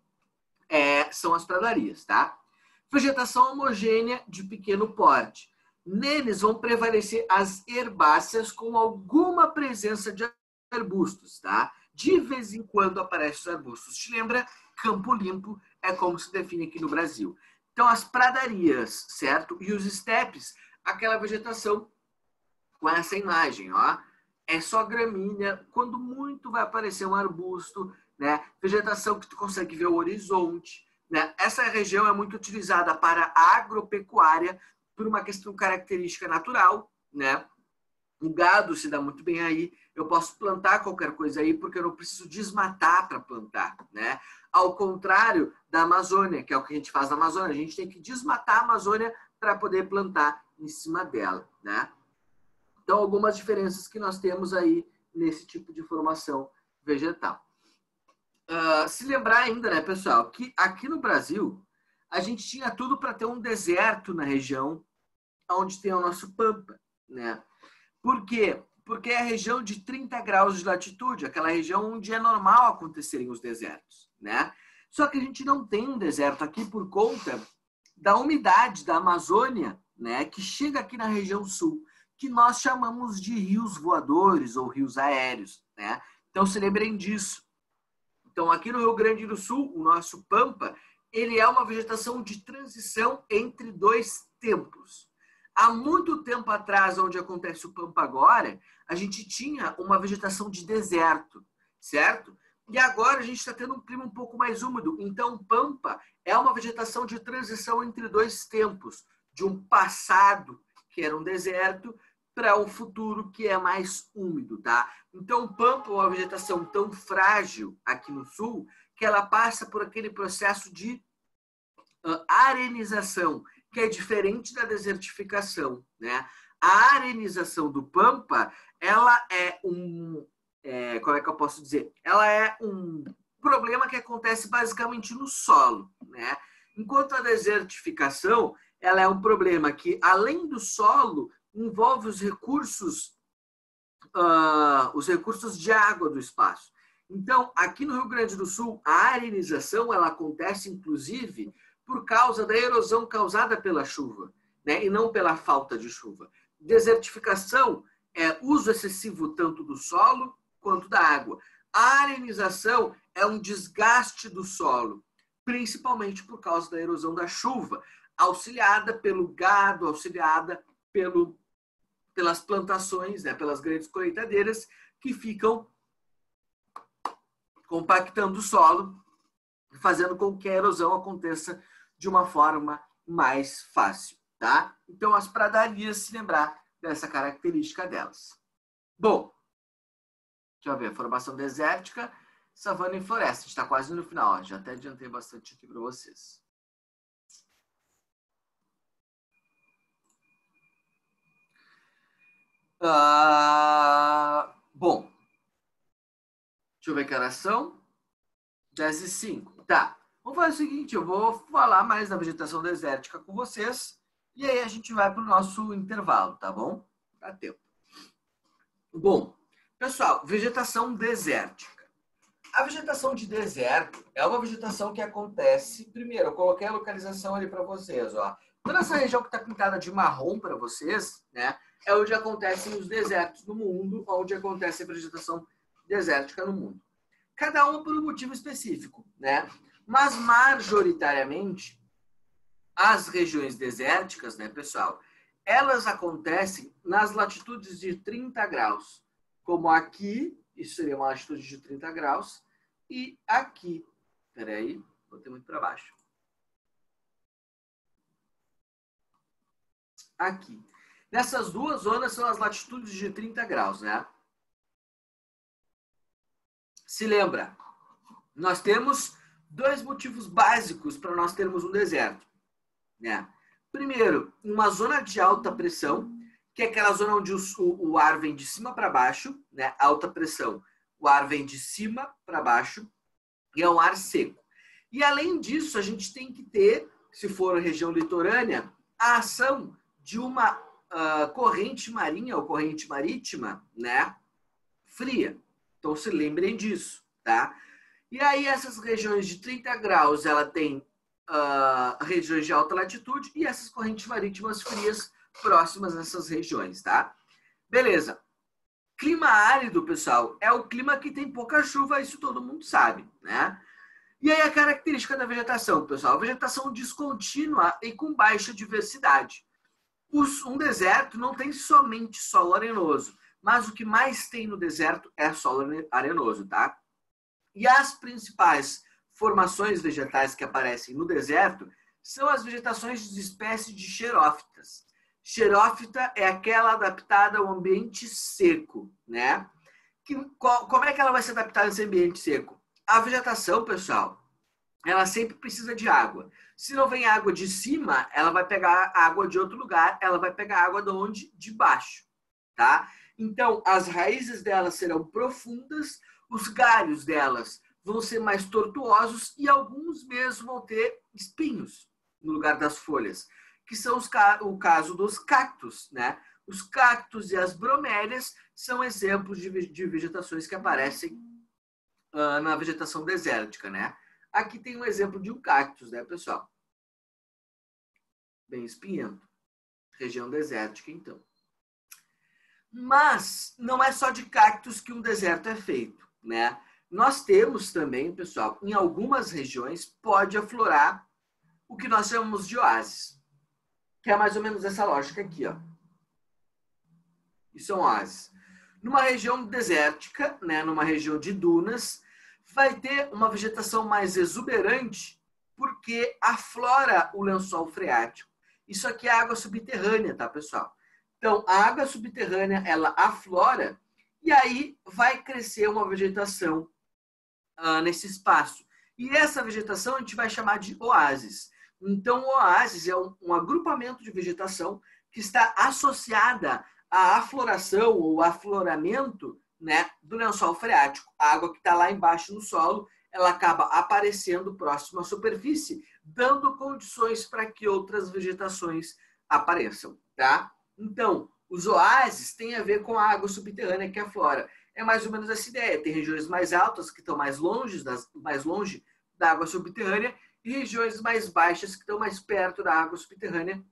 são as pradarias, tá? Vegetação homogênea de pequeno porte. Neles vão prevalecer as herbáceas com alguma presença de arbustos, tá? De vez em quando aparecem os arbustos. Te lembra? Campo limpo é como se define aqui no Brasil. Então, as pradarias, certo? E os estepes, aquela vegetação com essa imagem, ó. É só gramínea, quando muito vai aparecer um arbusto, né? Vegetação que tu consegue ver o horizonte, né? Essa região é muito utilizada para a agropecuária por uma questão característica natural, né? O gado se dá muito bem aí. Eu posso plantar qualquer coisa aí porque eu não preciso desmatar para plantar, né? Ao contrário da Amazônia, que é o que a gente faz na Amazônia, a gente tem que desmatar a Amazônia para poder plantar em cima dela, né? Então, algumas diferenças que nós temos aí nesse tipo de formação vegetal. Se lembrar ainda, né, pessoal, que aqui no Brasil, a gente tinha tudo para ter um deserto na região onde tem o nosso Pampa, né? Por quê? Porque é a região de 30 graus de latitude, aquela região onde é normal acontecerem os desertos, né? Só que a gente não tem um deserto aqui por conta da umidade da Amazônia, né, que chega aqui na região sul, que nós chamamos de rios voadores ou rios aéreos, né? Então se lembrem disso. Então aqui no Rio Grande do Sul, o nosso Pampa, ele é uma vegetação de transição entre dois tempos. Há muito tempo atrás, onde acontece o Pampa agora, a gente tinha uma vegetação de deserto, certo? E agora a gente está tendo um clima um pouco mais úmido. Então, Pampa é uma vegetação de transição entre dois tempos, de um passado que era um deserto para um futuro que é mais úmido, tá? Então, Pampa é uma vegetação tão frágil aqui no sul que ela passa por aquele processo de arenização, que é diferente da desertificação, né? A arenização do Pampa, ela é como é que eu posso dizer? Ela é um problema que acontece basicamente no solo, né? Enquanto a desertificação, ela é um problema que, além do solo, envolve os recursos de água do espaço. Então, aqui no Rio Grande do Sul, a arenização, ela acontece, inclusive, por causa da erosão causada pela chuva, né? E não pela falta de chuva. Desertificação é uso excessivo tanto do solo quanto da água. A arenização é um desgaste do solo, principalmente por causa da erosão da chuva, auxiliada pelo gado, auxiliada pelas plantações, né, pelas grandes colheitadeiras que ficam compactando o solo, fazendo com que a erosão aconteça de uma forma mais fácil, tá? Então, as pradarias, se lembrar dessa característica delas. Bom, deixa eu ver, formação desértica, savana e floresta. A gente está quase no final, ó. Já até adiantei bastante aqui para vocês. Bom, deixa eu ver que horas são. 10h05. Tá. Vamos fazer o seguinte, eu vou falar mais da vegetação desértica com vocês e aí a gente vai para o nosso intervalo, tá bom? Dá tempo. Bom, pessoal, vegetação desértica. A vegetação de deserto é uma vegetação que acontece... Primeiro, eu coloquei a localização ali para vocês, ó. Toda essa região que está pintada de marrom para vocês, né, é onde acontecem os desertos no mundo, onde acontece a vegetação desértica no mundo. Cada uma por um motivo específico, né? Mas, majoritariamente, as regiões desérticas, né, pessoal, elas acontecem nas latitudes de 30 graus. Como aqui, isso seria uma latitude de 30 graus, e aqui, peraí, botei muito para baixo. Aqui. Nessas duas zonas são as latitudes de 30 graus, né? Se lembra, nós temos dois motivos básicos para nós termos um deserto, né? Primeiro, uma zona de alta pressão, que é aquela zona onde o ar vem de cima para baixo, né? Alta pressão, o ar vem de cima para baixo. e ao ar seco. E além disso, a gente tem que ter, se for região litorânea, a ação de uma corrente marinha ou corrente marítima, né, fria. Então se lembrem disso, tá? E aí essas regiões de 30 graus, ela tem regiões de alta latitude e essas correntes marítimas frias próximas a essas regiões, tá? Beleza. Clima árido, pessoal, é o clima que tem pouca chuva, isso todo mundo sabe, né? E aí a característica da vegetação, pessoal, vegetação descontínua e com baixa diversidade. Um deserto não tem somente solo arenoso, mas o que mais tem no deserto é solo arenoso, tá? E as principais formações vegetais que aparecem no deserto são as vegetações de espécies de xerófitas. Xerófita é aquela adaptada ao ambiente seco, né? Como é que ela vai se adaptar a esse ambiente seco? A vegetação, pessoal, ela sempre precisa de água. Se não vem água de cima, ela vai pegar água de outro lugar, ela vai pegar água de onde? De baixo, tá? Então, as raízes delas serão profundas, os galhos delas vão ser mais tortuosos e alguns mesmo vão ter espinhos no lugar das folhas, que são o caso dos cactos, né? Os cactos e as bromélias são exemplos de vegetações que aparecem na vegetação desértica, né? Aqui tem um exemplo de um cactus, né, pessoal? Bem espinhento. Região desértica, então. Mas não é só de cactos que um deserto é feito, né? Nós temos também, pessoal, em algumas regiões pode aflorar o que nós chamamos de oásis, que é mais ou menos essa lógica aqui, ó. Isso é um oásis. Numa região desértica, né, numa região de dunas, vai ter uma vegetação mais exuberante porque aflora o lençol freático. Isso aqui é água subterrânea, tá, pessoal? Então, a água subterrânea, ela aflora e aí vai crescer uma vegetação nesse espaço. E essa vegetação a gente vai chamar de oásis. Então, o oásis é um agrupamento de vegetação que está associada à afloração ou afloramento, né, do lençol freático. A água que está lá embaixo no solo, ela acaba aparecendo próximo à superfície, dando condições para que outras vegetações apareçam, tá? Então, os oásis têm a ver com a água subterrânea que aflora. É mais ou menos essa ideia. Tem regiões mais altas que estão mais longe da água subterrânea e regiões mais baixas que estão mais perto da água subterrânea.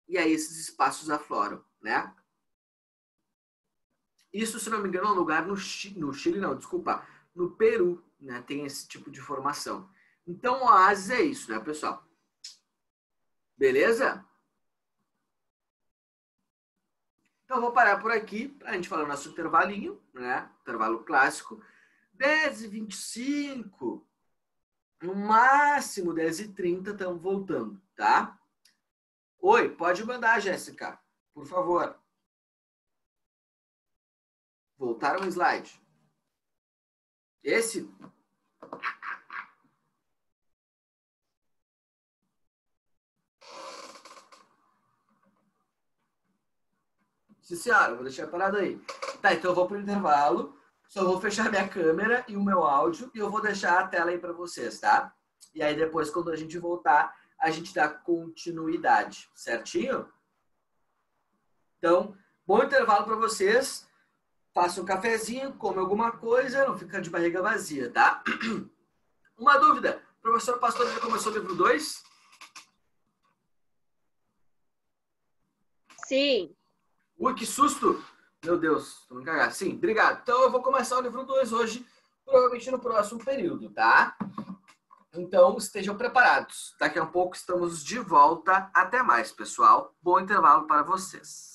E aí esses espaços afloram, né? Isso, se não me engano, é um lugar no Chile, não, desculpa, no Peru, né? Tem esse tipo de formação. Então, o oásis é isso, né, pessoal? Beleza? Então, eu vou parar por aqui para a gente falar o nosso intervalinho, né? Intervalo clássico. 10h25, no máximo 10h30, estamos voltando, tá? Oi, pode mandar, Jéssica, por favor. Voltar um slide. Esse? Sim, senhora, vou deixar parado aí. Tá, então eu vou pro intervalo. Só vou fechar minha câmera e o meu áudio e eu vou deixar a tela aí para vocês, tá? E aí depois, quando a gente voltar, a gente dá continuidade, certinho? Então, bom intervalo para vocês. Faça um cafezinho, come alguma coisa, não fica de barriga vazia, tá? Uma dúvida. O professor Pastor já começou o livro 2? Sim. Ui, que susto! Meu Deus, tô me cagando. Sim, obrigado. Então eu vou começar o livro 2 hoje, provavelmente no próximo período, tá? Então estejam preparados. Daqui a pouco estamos de volta. Até mais, pessoal. Bom intervalo para vocês.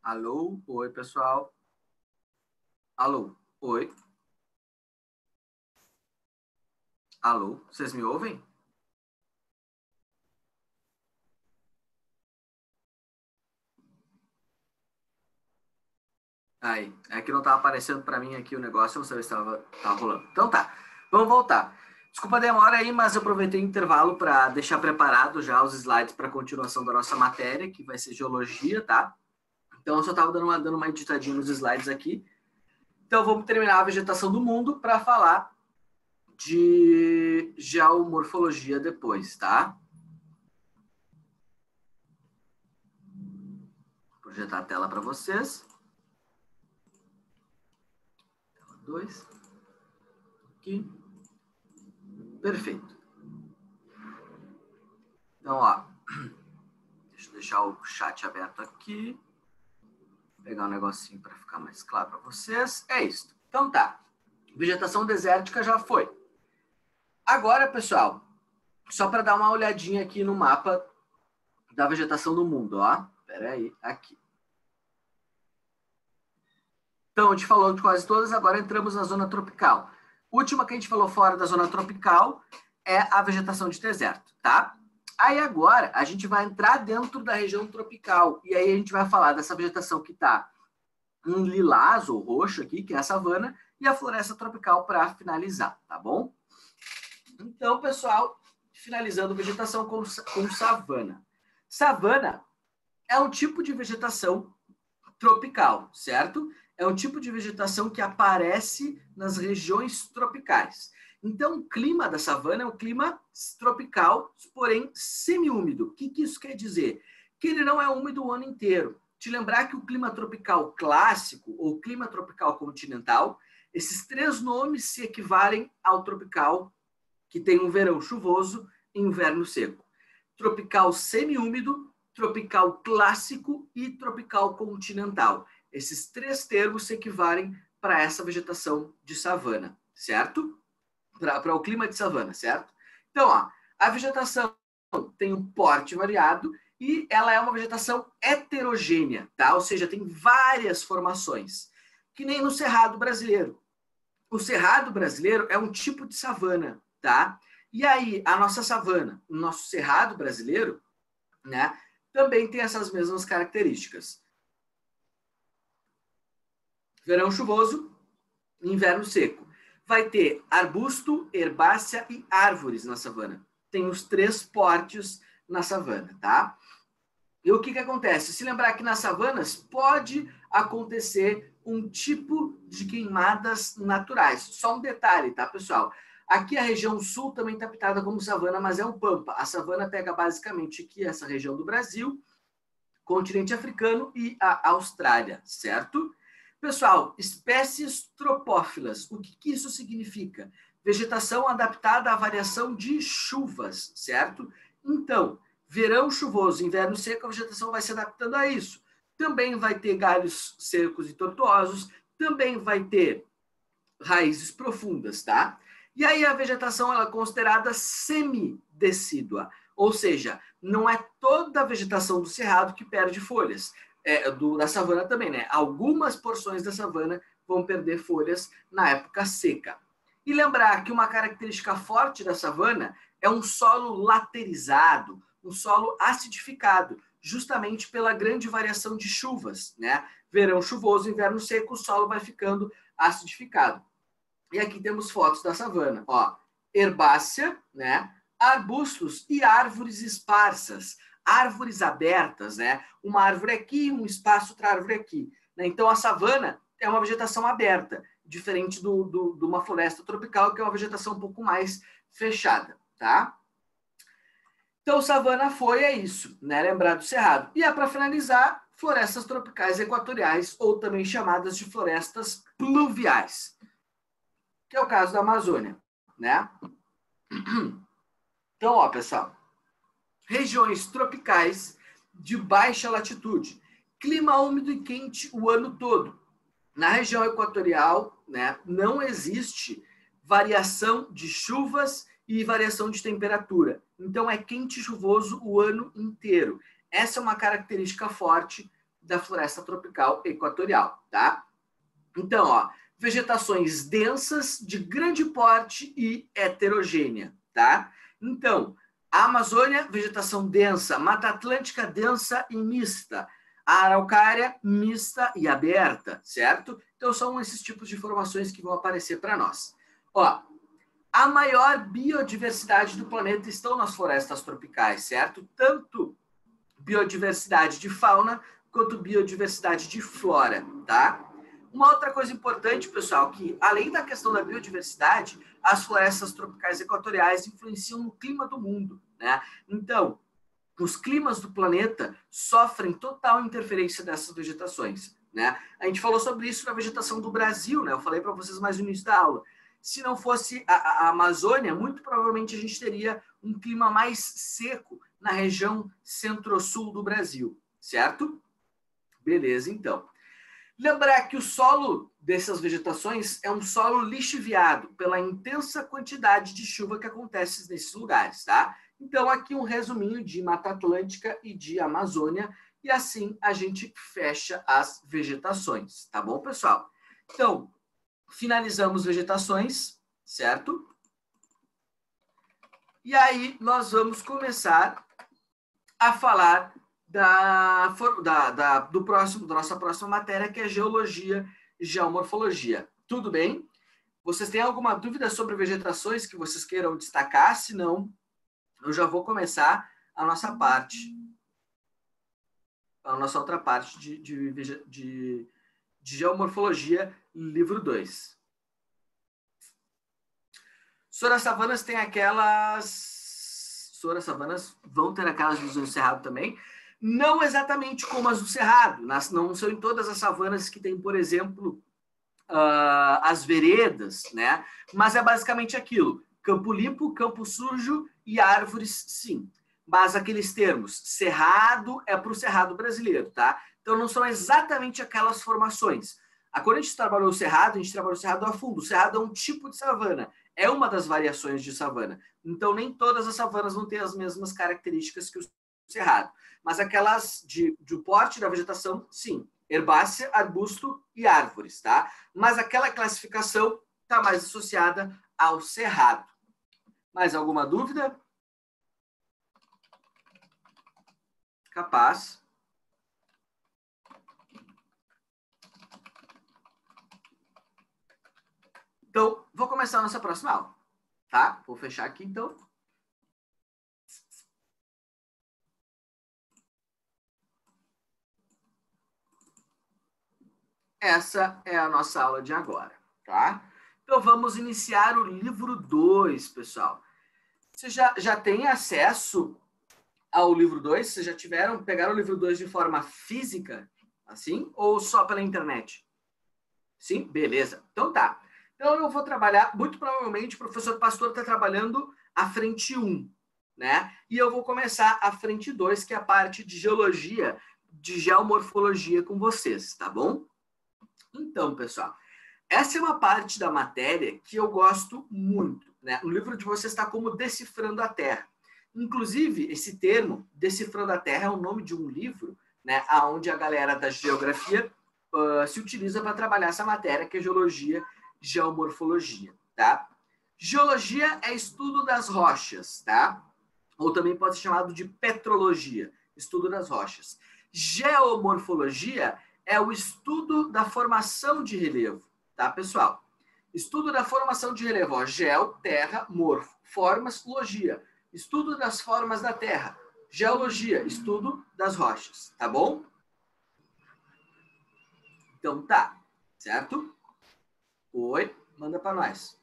Alô? Oi, pessoal. Alô? Oi? Alô? Vocês me ouvem? Aí, é que não estava aparecendo para mim aqui o negócio, eu não sabia se estava rolando. Então tá, vamos voltar. Desculpa a demora aí, mas eu aproveitei o intervalo para deixar preparado já os slides para a continuação da nossa matéria, que vai ser geologia, tá? Então eu só estava dando uma editadinha nos slides aqui. Então vamos terminar a vegetação do mundo para falar de geomorfologia depois, tá? Vou projetar a tela para vocês. Tela 2. Aqui. Perfeito. Então, ó, deixa eu deixar o chat aberto aqui. Vou pegar um negocinho para ficar mais claro para vocês. É isso. Então tá. Vegetação desértica já foi. Agora, pessoal, só para dar uma olhadinha aqui no mapa da vegetação do mundo, ó. Espera aí, aqui. Então, a gente falou de quase todas, agora entramos na zona tropical. Última que a gente falou fora da zona tropical é a vegetação de deserto, tá? Aí agora a gente vai entrar dentro da região tropical e aí a gente vai falar dessa vegetação que está em lilás ou roxo aqui, que é a savana, e a floresta tropical para finalizar, tá bom? Então, pessoal, finalizando vegetação com savana. Savana é um tipo de vegetação tropical, certo? É um tipo de vegetação que aparece nas regiões tropicais. Então, o clima da savana é um clima tropical, porém semiúmido. O que isso quer dizer? Que ele não é úmido o ano inteiro. Te lembrar que o clima tropical clássico ou clima tropical continental, esses três nomes se equivalem ao tropical, que tem um verão chuvoso e inverno seco. Tropical semiúmido, tropical clássico e tropical continental. Esses três termos se equivalem para essa vegetação de savana, certo? Para o clima de savana, certo? Então, ó, a vegetação tem um porte variado e ela é uma vegetação heterogênea, tá? Ou seja, tem várias formações, que nem no Cerrado brasileiro. O Cerrado brasileiro é um tipo de savana, tá? E aí, a nossa savana, o nosso Cerrado brasileiro, né, também tem essas mesmas características. Verão chuvoso, inverno seco. Vai ter arbusto, herbácea e árvores na savana. Tem os três portes na savana, tá? E o que acontece? Se lembrar que nas savanas pode acontecer um tipo de queimadas naturais. Só um detalhe, tá, pessoal? Aqui a região sul também está pitada como savana, mas é um pampa. A savana pega basicamente aqui essa região do Brasil, continente africano e a Austrália, certo? Pessoal, espécies tropófilas. O que isso significa? Vegetação adaptada à variação de chuvas, certo? Então, verão chuvoso, inverno seco, a vegetação vai se adaptando a isso. Também vai ter galhos secos e tortuosos, também vai ter raízes profundas, tá? E aí a vegetação ela é considerada semidecídua, ou seja, não é toda a vegetação do cerrado que perde folhas. Da savana também, né? Algumas porções da savana vão perder folhas na época seca. E lembrar que uma característica forte da savana é um solo laterizado, um solo acidificado, justamente pela grande variação de chuvas, né? Verão chuvoso, inverno seco, o solo vai ficando acidificado. E aqui temos fotos da savana, ó, herbácea, né? Arbustos e árvores esparsas, árvores abertas, né? Uma árvore aqui, um espaço, outra árvore aqui. Né? Então, a savana é uma vegetação aberta, diferente de uma floresta tropical, que é uma vegetação um pouco mais fechada, tá? Então, savana é isso, né? Lembrar do cerrado. E para finalizar, florestas tropicais equatoriais, ou também chamadas de florestas pluviais, que é o caso da Amazônia, né? Então, ó, pessoal, regiões tropicais de baixa latitude, clima úmido e quente o ano todo. Na região equatorial, né, não existe variação de chuvas e variação de temperatura. Então, é quente e chuvoso o ano inteiro. Essa é uma característica forte da floresta tropical equatorial, tá? Então, ó, vegetações densas, de grande porte e heterogênea, tá? Então, a Amazônia, vegetação densa, Mata Atlântica densa e mista, a Araucária mista e aberta, certo? Então, são esses tipos de informações que vão aparecer para nós. Ó, a maior biodiversidade do planeta estão nas florestas tropicais, certo? Tanto biodiversidade de fauna quanto biodiversidade de flora, tá? Uma outra coisa importante, pessoal, que além da questão da biodiversidade, as florestas tropicais equatoriais influenciam no clima do mundo, né? Então, os climas do planeta sofrem total interferência dessas vegetações, né? A gente falou sobre isso na vegetação do Brasil, né? Eu falei para vocês mais no início da aula. Se não fosse a Amazônia, muito provavelmente a gente teria um clima mais seco na região centro-sul do Brasil, certo? Beleza, então. Lembrar que o solo dessas vegetações é um solo lixiviado pela intensa quantidade de chuva que acontece nesses lugares, tá? Então, aqui um resuminho de Mata Atlântica e de Amazônia, e assim a gente fecha as vegetações, tá bom, pessoal? Então, finalizamos vegetações, certo? E aí nós vamos começar a falar da nossa próxima matéria, que é Geologia e Geomorfologia. Tudo bem? Vocês têm alguma dúvida sobre vegetações que vocês queiram destacar? Se não, eu já vou começar a nossa parte, a nossa outra parte de Geomorfologia, livro 2. Sobre as savanas tem aquelas... Sobre as savanas vão ter aquelas visões do Cerrado também. Não exatamente como as do Cerrado. Não são em todas as savanas que tem, por exemplo, as veredas, né? Mas é basicamente aquilo. Campo limpo, campo sujo e árvores, sim. Mas aqueles termos, cerrado é para o cerrado brasileiro, tá? Então não são exatamente aquelas formações. Quando a gente trabalhou o cerrado, a gente trabalhou o cerrado a fundo. O cerrado é um tipo de savana, é uma das variações de savana. Então nem todas as savanas vão ter as mesmas características que o cerrado. Mas aquelas de porte da vegetação, sim. Herbácea, arbusto e árvores, tá? Mas aquela classificação está mais associada ao cerrado. Mais alguma dúvida? Capaz. Então, vou começar a nossa próxima aula, tá? Vou fechar aqui, então. Essa é a nossa aula de agora, tá? Então, vamos iniciar o livro 2, pessoal. Você já tem acesso ao livro 2? Vocês já pegaram o livro 2 de forma física, assim, ou só pela internet? Sim? Beleza. Então tá. Então eu vou trabalhar, muito provavelmente o professor Pastor está trabalhando a frente 1, né? E eu vou começar a frente 2, que é a parte de geologia, de geomorfologia com vocês, tá bom? Então, pessoal, essa é uma parte da matéria que eu gosto muito, né? O livro de vocês está como Decifrando a Terra. Inclusive, esse termo, Decifrando a Terra, é o nome de um livro, né? Onde a galera da geografia se utiliza para trabalhar essa matéria, que é geologia, geomorfologia, tá? Geologia é estudo das rochas, tá? Ou também pode ser chamado de petrologia, estudo das rochas. Geomorfologia é o estudo da formação de relevo, tá, pessoal? Estudo da formação de relevo, ó, geo, terra, morfo, formas, logia, estudo das formas da terra, geologia, estudo das rochas, tá bom? Então tá, certo? Oi, manda para nós.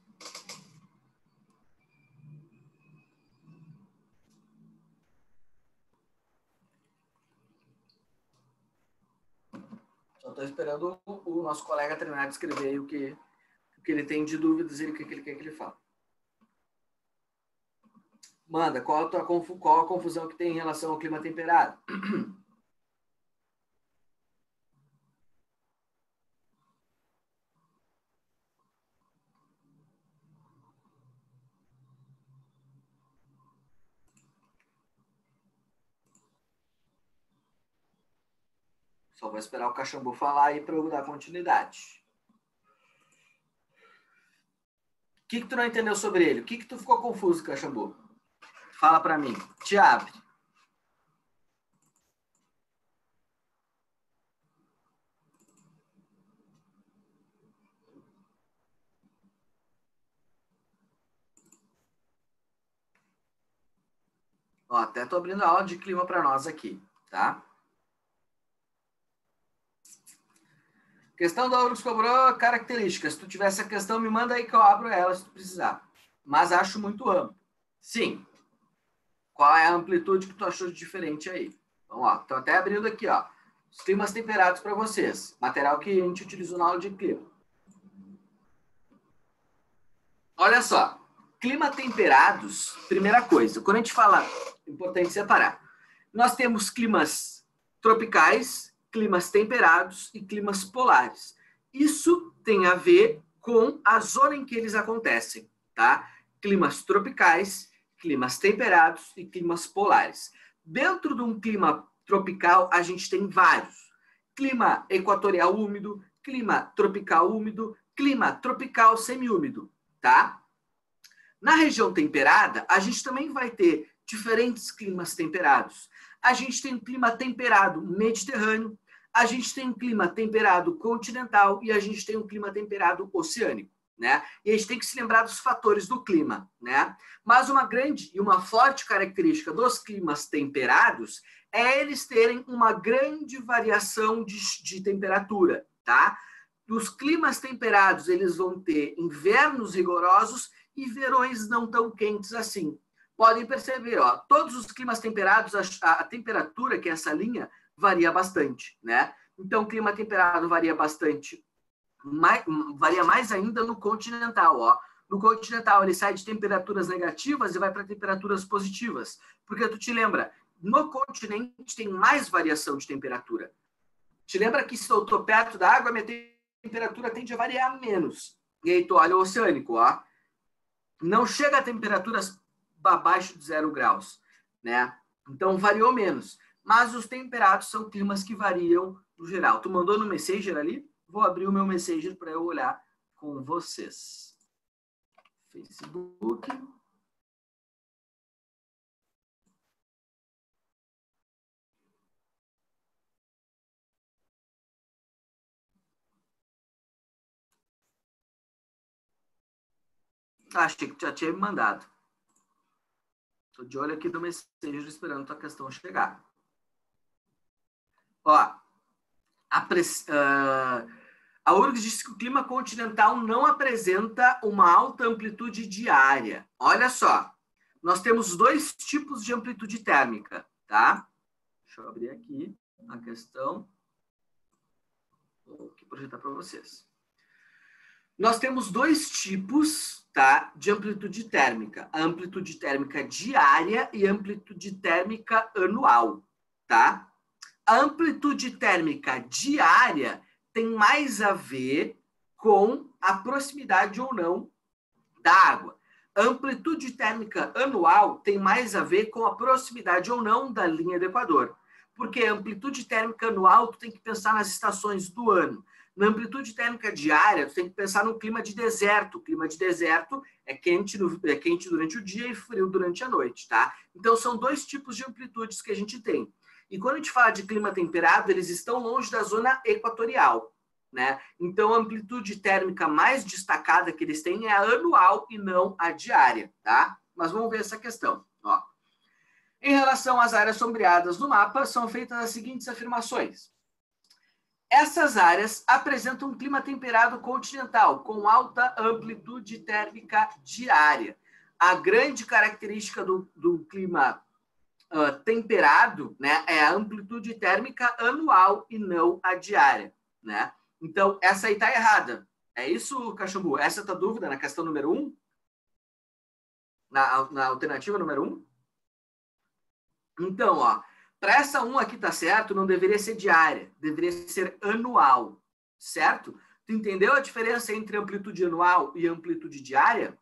Só estou esperando o nosso colega terminar de escrever aí o que ele tem de dúvidas e o que ele quer que ele fale. Manda, qual a confusão que tem em relação ao clima temperado? Só vou esperar o Caxambu falar aí para eu dar continuidade. O que tu não entendeu sobre ele? O que tu ficou confuso, Caxambu? Fala para mim. Te abre. Ó, até tô abrindo a aula de clima para nós aqui, tá? Questão da URGS cobrou características. Se tu tiver essa questão, me manda aí que eu abro ela se tu precisar. Mas acho muito amplo. Sim. Qual é a amplitude que tu achou de diferente aí? Vamos lá. Estou até abrindo aqui, ó. Os climas temperados para vocês. Material que a gente utilizou na aula de clima. Olha só. Clima temperados, primeira coisa. Quando a gente fala, é importante separar. Nós temos climas tropicais, climas temperados e climas polares. Isso tem a ver com a zona em que eles acontecem, tá? Climas tropicais, climas temperados e climas polares. Dentro de um clima tropical, a gente tem vários. Clima equatorial úmido, clima tropical úmido, clima tropical semiúmido, tá? Na região temperada, a gente também vai ter diferentes climas temperados. A gente tem um clima temperado mediterrâneo, a gente tem um clima temperado continental e a gente tem um clima temperado oceânico, né? E a gente tem que se lembrar dos fatores do clima, né? Mas uma grande e uma forte característica dos climas temperados é eles terem uma grande variação de temperatura, tá? Os climas temperados, eles vão ter invernos rigorosos e verões não tão quentes assim. Podem perceber, ó, todos os climas temperados, a temperatura, que é essa linha, varia bastante, né? Então, o clima temperado varia bastante, varia mais ainda no continental, ó. No continental, ele sai de temperaturas negativas e vai para temperaturas positivas. Porque tu te lembra, no continente tem mais variação de temperatura. Te lembra que se eu estou perto da água, minha temperatura tende a variar menos. E aí tu olha o oceânico, ó. Não chega a temperaturas abaixo de 0 graus, né? Então variou menos. Mas os temperados são climas que variam no geral. Tu mandou no Messenger ali? Vou abrir o meu Messenger para eu olhar com vocês. Facebook. Achei que já tinha me mandado. Estou de olho aqui no Messenger esperando a questão chegar. Ó, a URGS disse que o clima continental não apresenta uma alta amplitude diária. Olha só, nós temos dois tipos de amplitude térmica, tá? Deixa eu abrir aqui a questão. Vou aqui projetar para vocês. Nós temos dois tipos, tá, de amplitude térmica. A amplitude térmica diária e a amplitude térmica anual, tá? A amplitude térmica diária tem mais a ver com a proximidade ou não da água. A amplitude térmica anual tem mais a ver com a proximidade ou não da linha do Equador. Porque a amplitude térmica anual, tu tem que pensar nas estações do ano. Na amplitude térmica diária, tu tem que pensar no clima de deserto. O clima de deserto é quente durante o dia e frio durante a noite, tá? Então, são dois tipos de amplitudes que a gente tem. E quando a gente fala de clima temperado, eles estão longe da zona equatorial, né? Então, a amplitude térmica mais destacada que eles têm é a anual e não a diária, tá? Mas vamos ver essa questão, ó. Em relação às áreas sombreadas no mapa, são feitas as seguintes afirmações. Essas áreas apresentam um clima temperado continental, com alta amplitude térmica diária. A grande característica do clima temperado, né, é a amplitude térmica anual e não a diária, né? Então, essa aí está errada. É isso, Caxambu? Essa é a tua dúvida na questão número 1? Na alternativa número 1? Então, ó, para essa 1 aqui tá certo, não deveria ser diária, deveria ser anual, certo? Tu entendeu a diferença entre amplitude anual e amplitude diária?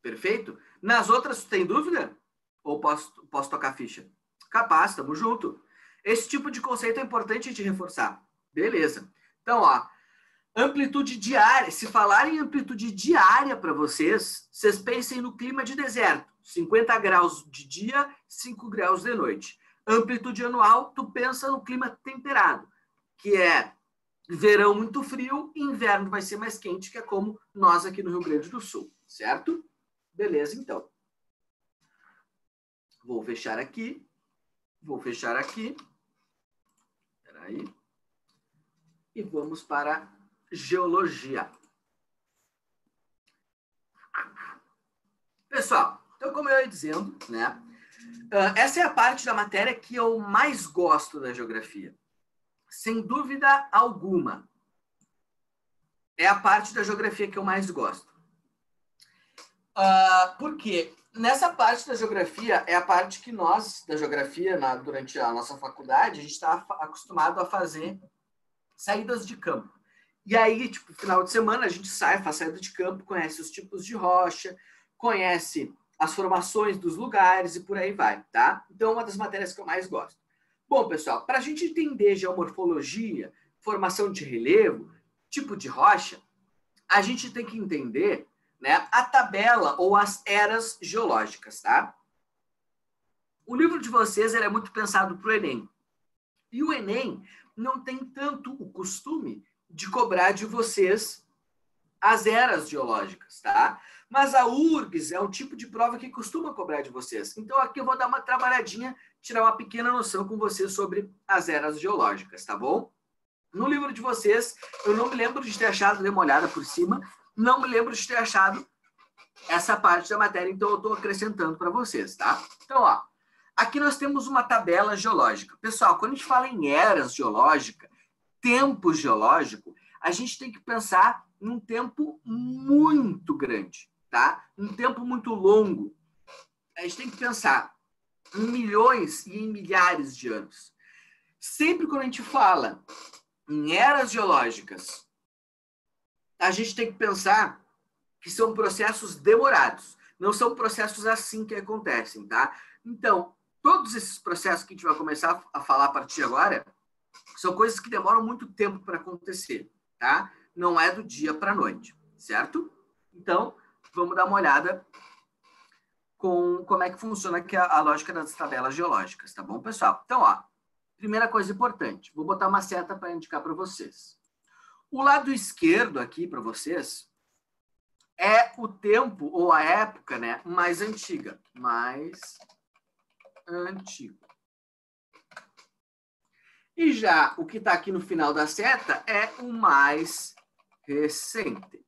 Perfeito? Nas outras, tu tem dúvida? Ou posso tocar ficha? Capaz, tamo junto. Esse tipo de conceito é importante de reforçar. Beleza. Então, ó, amplitude diária. Se falar em amplitude diária para vocês, vocês pensem no clima de deserto. 50 graus de dia, 5 graus de noite. Amplitude anual, tu pensa no clima temperado, que é verão muito frio, inverno vai ser mais quente, que é como nós aqui no Rio Grande do Sul, certo? Beleza, então. Vou fechar aqui. Vou fechar aqui. Espera aí. E vamos para geologia. Pessoal, então como eu ia dizendo, né? Essa é a parte da matéria que eu mais gosto da geografia. Sem dúvida alguma. É a parte da geografia que eu mais gosto. Por quê? Nessa parte da geografia, é a parte que nós, da geografia, durante a nossa faculdade, a gente está acostumado a fazer saídas de campo. E aí, tipo, final de semana, a gente sai, faz saída de campo, conhece os tipos de rocha, conhece as formações dos lugares e por aí vai, tá? Então, é uma das matérias que eu mais gosto. Bom, pessoal, para a gente entender geomorfologia, formação de relevo, tipo de rocha, a gente tem que entender, né, a tabela ou as eras geológicas, tá? O livro de vocês ele é muito pensado para o Enem. E o Enem não tem tanto o costume de cobrar de vocês as eras geológicas, tá? Mas a URGS é um tipo de prova que costuma cobrar de vocês. Então aqui eu vou dar uma trabalhadinha, tirar uma pequena noção com vocês sobre as eras geológicas, tá bom? No livro de vocês, eu não me lembro de ter achado, dei uma olhada por cima, não me lembro de ter achado essa parte da matéria, então eu estou acrescentando para vocês, tá? Então, ó, aqui nós temos uma tabela geológica. Pessoal, quando a gente fala em eras geológica, tempo geológico, a gente tem que pensar num tempo muito grande, tá? Um tempo muito longo. A gente tem que pensar em milhões e em milhares de anos. Sempre quando a gente fala em eras geológicas, a gente tem que pensar que são processos demorados. Não são processos assim que acontecem, tá? Então, todos esses processos que a gente vai começar a falar a partir de agora são coisas que demoram muito tempo para acontecer, tá? Não é do dia para a noite, certo? Então, vamos dar uma olhada com como é que funciona aqui a lógica das tabelas geológicas, tá bom, pessoal? Então, ó, primeira coisa importante, vou botar uma seta para indicar para vocês. O lado esquerdo aqui para vocês é o tempo ou a época, né, mais antiga, mais antigo. E já o que está aqui no final da seta é o mais recente.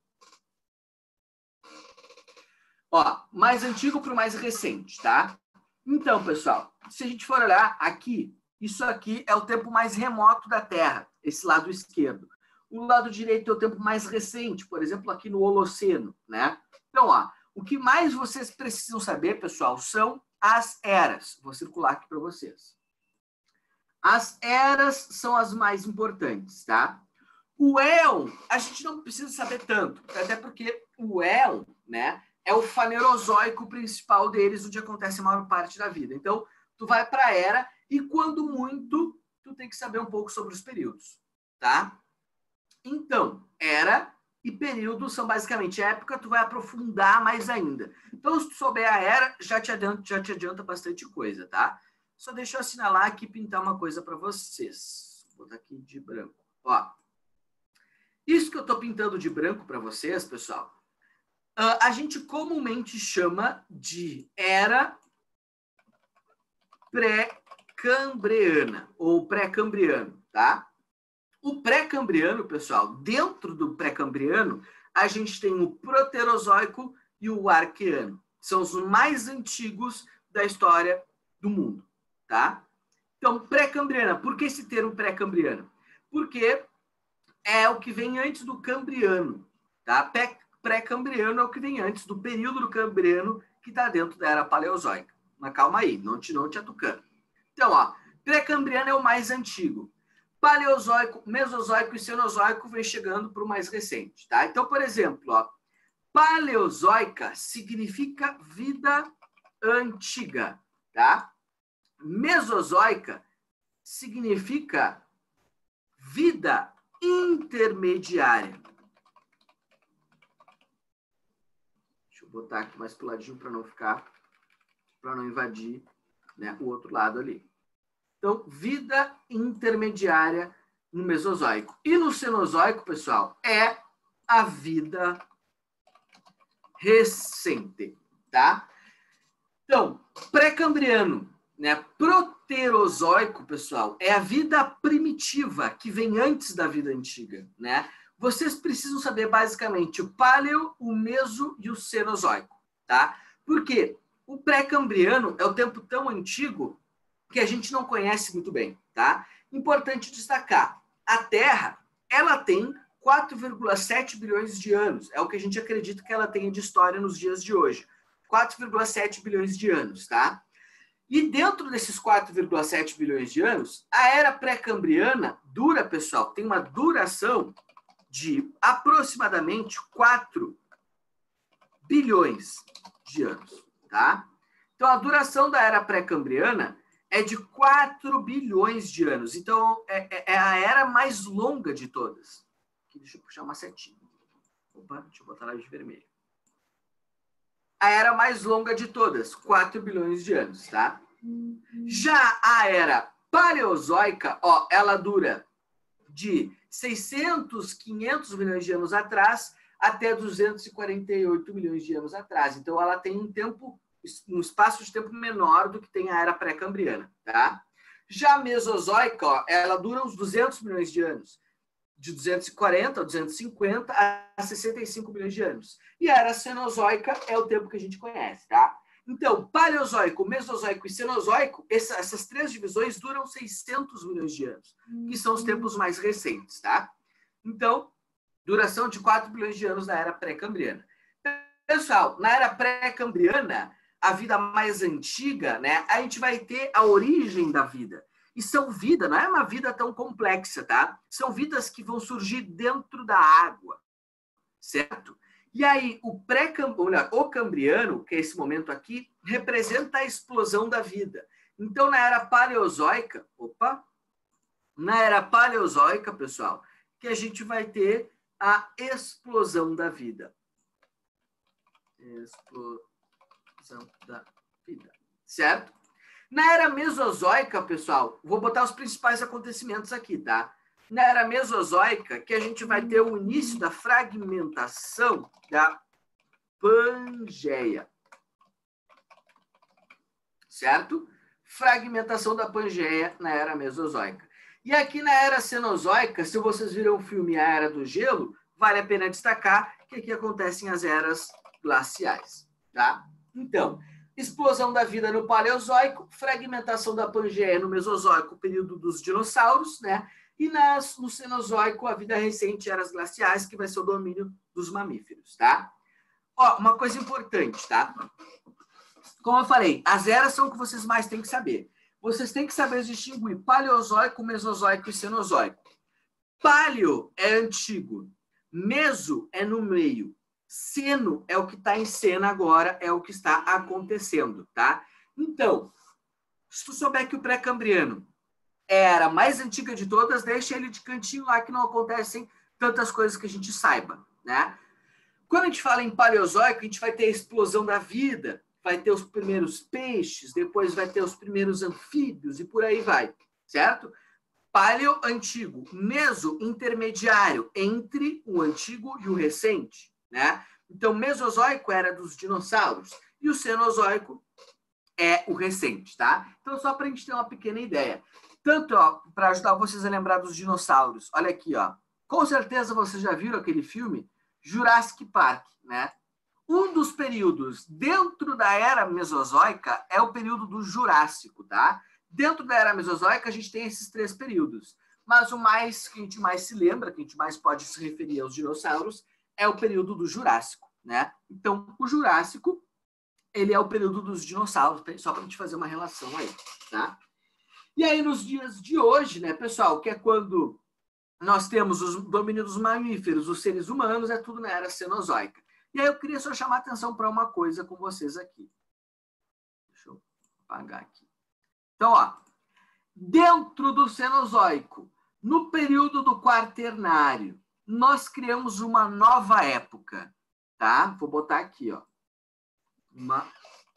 Ó, mais antigo para o mais recente, tá? Então, pessoal, se a gente for olhar aqui, isso aqui é o tempo mais remoto da Terra, esse lado esquerdo. O lado direito é o tempo mais recente, por exemplo, aqui no Holoceno, né? Então, ó, o que mais vocês precisam saber, pessoal, são as eras. Vou circular aqui para vocês. As eras são as mais importantes, tá? O éon, a gente não precisa saber tanto, até porque o éon, né, é o fanerozoico principal deles, onde acontece a maior parte da vida. Então, tu vai para a era e, quando muito, tu tem que saber um pouco sobre os períodos, tá? Então, era e período são basicamente época, tu vai aprofundar mais ainda. Então, se tu souber a era, já te adianta bastante coisa, tá? Só deixa eu assinalar aqui e pintar uma coisa para vocês. Vou botar aqui de branco. Ó, isso que eu estou pintando de branco para vocês, pessoal, a gente comumente chama de era pré-cambriana ou pré-cambriano, tá? O pré-cambriano, pessoal, dentro do pré-cambriano, a gente tem o proterozoico e o arqueano. São os mais antigos da história do mundo, tá? Então, pré-cambriana. Por que esse termo pré-cambriano? Porque é o que vem antes do cambriano, tá? Pré-cambriano é o que vem antes do período do cambriano que está dentro da era paleozoica. Mas calma aí, não te atucando. Então, ó, pré-cambriano é o mais antigo. Paleozoico, Mesozoico e Cenozoico vem chegando para o mais recente, tá? Então, por exemplo, ó, paleozoica significa vida antiga, tá? Mesozoica significa vida intermediária. Deixa eu botar aqui mais pro ladinho para não invadir, né, o outro lado ali. Então, vida intermediária no Mesozoico. E no Cenozoico, pessoal, é a vida recente, tá? Então, pré-cambriano, né, proterozoico, pessoal, é a vida primitiva que vem antes da vida antiga, né? Vocês precisam saber basicamente o Paleo, o Meso e o Cenozoico, tá? Por quê? O pré-cambriano é o tempo tão antigo que a gente não conhece muito bem, tá? Importante destacar, a Terra, ela tem 4,7 bilhões de anos, é o que a gente acredita que ela tenha de história nos dias de hoje. 4,7 bilhões de anos, tá? E dentro desses 4,7 bilhões de anos, a era pré-cambriana dura, pessoal, tem uma duração de aproximadamente 4 bilhões de anos, tá? Então, a duração da era pré-cambriana é de 4 bilhões de anos. Então, é a era mais longa de todas. Aqui, deixa eu puxar uma setinha. Opa, deixa eu botar lá de vermelho. A era mais longa de todas, 4 bilhões de anos, tá? Já a era paleozoica, ó, ela dura de 600, 500 milhões de anos atrás até 248 milhões de anos atrás. Então, ela tem um espaço de tempo menor do que tem a era pré-cambriana, tá? Já a mesozoica, ó, ela dura uns 200 milhões de anos, de 240 a 250 a 65 milhões de anos. E a era cenozoica é o tempo que a gente conhece, tá? Então, paleozoico, mesozoico e cenozoico, essas três divisões duram 600 milhões de anos, que são os tempos mais recentes, tá? Então, duração de 4 bilhões de anos na era pré-cambriana. Pessoal, na era pré-cambriana, a vida mais antiga, né, a gente vai ter a origem da vida. E são vida, não é uma vida tão complexa, tá? São vidas que vão surgir dentro da água, certo? E aí, o cambriano, que é esse momento aqui, representa a explosão da vida. Então, na era paleozoica, pessoal, que a gente vai ter a explosão da vida. Explosão da vida, certo? Na era mesozoica, pessoal, vou botar os principais acontecimentos aqui, tá? Na era mesozoica, que a gente vai ter o início da fragmentação da Pangeia. Certo? Fragmentação da Pangeia na era mesozoica. E aqui na era cenozoica, se vocês viram o filme A Era do Gelo, vale a pena destacar que aqui acontecem as eras glaciais, tá? Então, explosão da vida no Paleozoico, fragmentação da Pangeia no Mesozoico, período dos dinossauros, né? E no Cenozoico, a vida recente, eras glaciais, que vai ser o domínio dos mamíferos, tá? Ó, uma coisa importante, tá? Como eu falei, as eras são o que vocês mais têm que saber. Vocês têm que saber distinguir Paleozoico, Mesozoico e Cenozoico. Paleo é antigo, Meso é no meio, Ceno é o que está em cena agora, é o que está acontecendo, tá? Então, se tu souber que o pré-cambriano era a mais antiga de todas, deixa ele de cantinho lá que não acontecem tantas coisas que a gente saiba, né? Quando a gente fala em paleozoico, a gente vai ter a explosão da vida, vai ter os primeiros peixes, depois vai ter os primeiros anfíbios e por aí vai, certo? Paleo, antigo. Meso, intermediário entre o antigo e o recente, né? Então, mesozoico era dos dinossauros e o cenozoico é o recente, tá? Então, só para a gente ter uma pequena ideia. Tanto, ó, para ajudar vocês a lembrar dos dinossauros. Olha aqui, ó. Com certeza vocês já viram aquele filme Jurassic Park, né? Um dos períodos dentro da era mesozoica é o período do Jurássico, tá? Dentro da era mesozoica a gente tem esses três períodos, mas o mais que a gente mais se lembra, que a gente mais pode se referir aos dinossauros, é o período do Jurássico, né? Então, o Jurássico, ele é o período dos dinossauros, só para a gente fazer uma relação aí, tá? E aí, nos dias de hoje, né, pessoal, que é quando nós temos o domínio dos mamíferos, os seres humanos, é tudo na era cenozoica. E aí eu queria só chamar a atenção para uma coisa com vocês aqui. Deixa eu apagar aqui. Então, ó, Dentro do Cenozoico, no período do Quaternário, nós criamos uma nova época, tá? Vou botar aqui, ó. Uma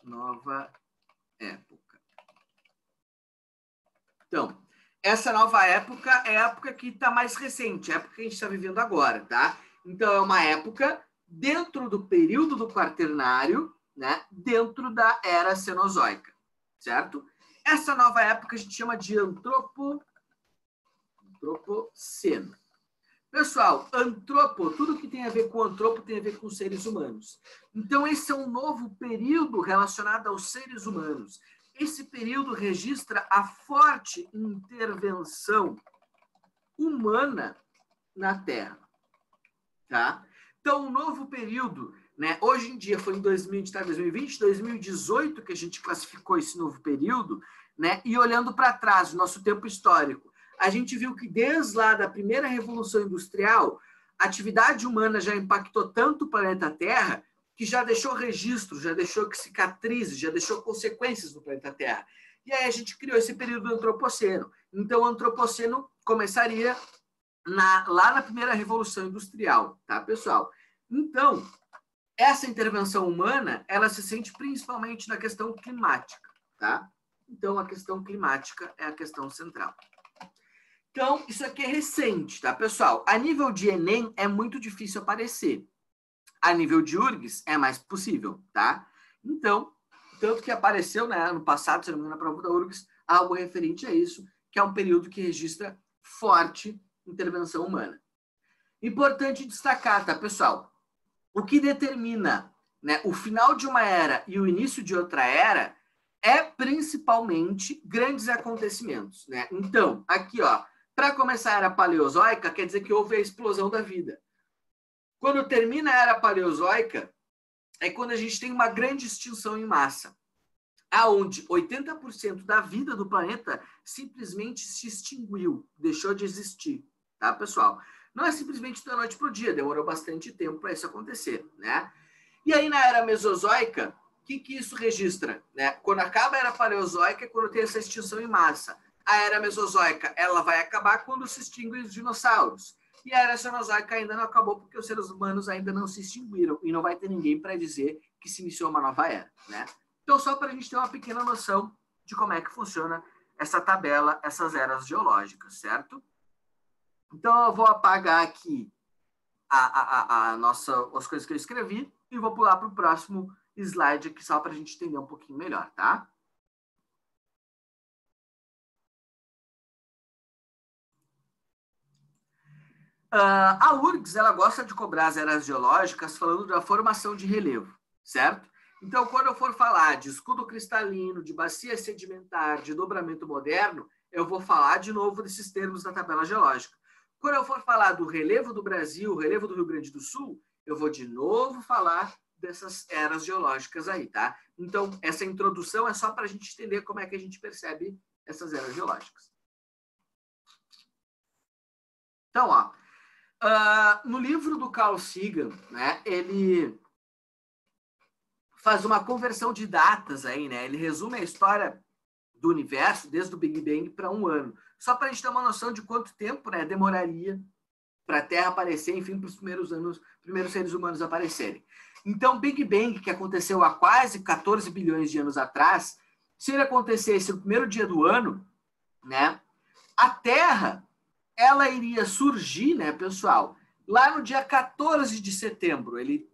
nova época. Então, essa nova época é a época que está mais recente, a época que a gente está vivendo agora, tá? Então, é uma época dentro do período do Quaternário, né? Dentro da Era Cenozoica, certo? Essa nova época a gente chama de Antropoceno. Pessoal, antropo, tudo que tem a ver com antropo tem a ver com seres humanos. Então, esse é um novo período relacionado aos seres humanos. Esse período registra a forte intervenção humana na Terra. Tá? Então, um novo período, né? Hoje em dia, foi em 2020, 2018 que a gente classificou esse novo período, né? E olhando para trás, o nosso tempo histórico, a gente viu que desde lá da primeira Revolução Industrial, a atividade humana já impactou tanto o planeta Terra que já deixou registro, já deixou cicatrizes, já deixou consequências no planeta Terra. E aí a gente criou esse período do Antropoceno. Então, o Antropoceno começaria lá na primeira Revolução Industrial, tá, pessoal? Então, essa intervenção humana, ela se sente principalmente na questão climática, tá? Então, a questão climática é a questão central. Então, isso aqui é recente, tá, pessoal? A nível de Enem, é muito difícil aparecer. A nível de URGS, é mais possível, tá? Então, tanto que apareceu, né, ano passado, se não me engano, na prova da URGS, algo referente a isso, que é um período que registra forte intervenção humana. Importante destacar, tá, pessoal? O que determina, né, o final de uma era e o início de outra era é principalmente grandes acontecimentos, né? Então, aqui, ó, para começar a era paleozoica, quer dizer que houve a explosão da vida. Quando termina a era paleozoica, é quando a gente tem uma grande extinção em massa, aonde 80% da vida do planeta simplesmente se extinguiu, deixou de existir, tá, pessoal? Não é simplesmente da noite para o dia, demorou bastante tempo para isso acontecer, né? E aí, na era mesozoica, o que isso registra? Né? Quando acaba a era paleozoica, é quando tem essa extinção em massa. A era mesozoica, ela vai acabar quando se extinguem os dinossauros. E a era cenozoica ainda não acabou porque os seres humanos ainda não se extinguiram e não vai ter ninguém para dizer que se iniciou uma nova era, né? Então, só para a gente ter uma pequena noção de como é que funciona essa tabela, essas eras geológicas, certo? Então, eu vou apagar aqui as coisas que eu escrevi e vou pular para o próximo slide aqui, só para a gente entender um pouquinho melhor, tá? A URGS, ela gosta de cobrar as eras geológicas falando da formação de relevo, certo? Então, quando eu for falar de escudo cristalino, de bacia sedimentar, de dobramento moderno, eu vou falar de novo desses termos da tabela geológica. Quando eu for falar do relevo do Brasil, relevo do Rio Grande do Sul, eu vou de novo falar dessas eras geológicas aí, tá? Então, essa introdução é só para a gente entender como é que a gente percebe essas eras geológicas. Então, ó, no livro do Carl Sagan, né, ele faz uma conversão de datas aí, né? Ele resume a história do universo desde o Big Bang para um ano. Só para a gente ter uma noção de quanto tempo, né, demoraria para a Terra aparecer, enfim, para os primeiros seres humanos aparecerem. Então, Big Bang, que aconteceu há quase 14 bilhões de anos atrás, se ele acontecesse no primeiro dia do ano, né, a Terra, ela iria surgir, né, pessoal, lá no dia 14 de setembro. Ele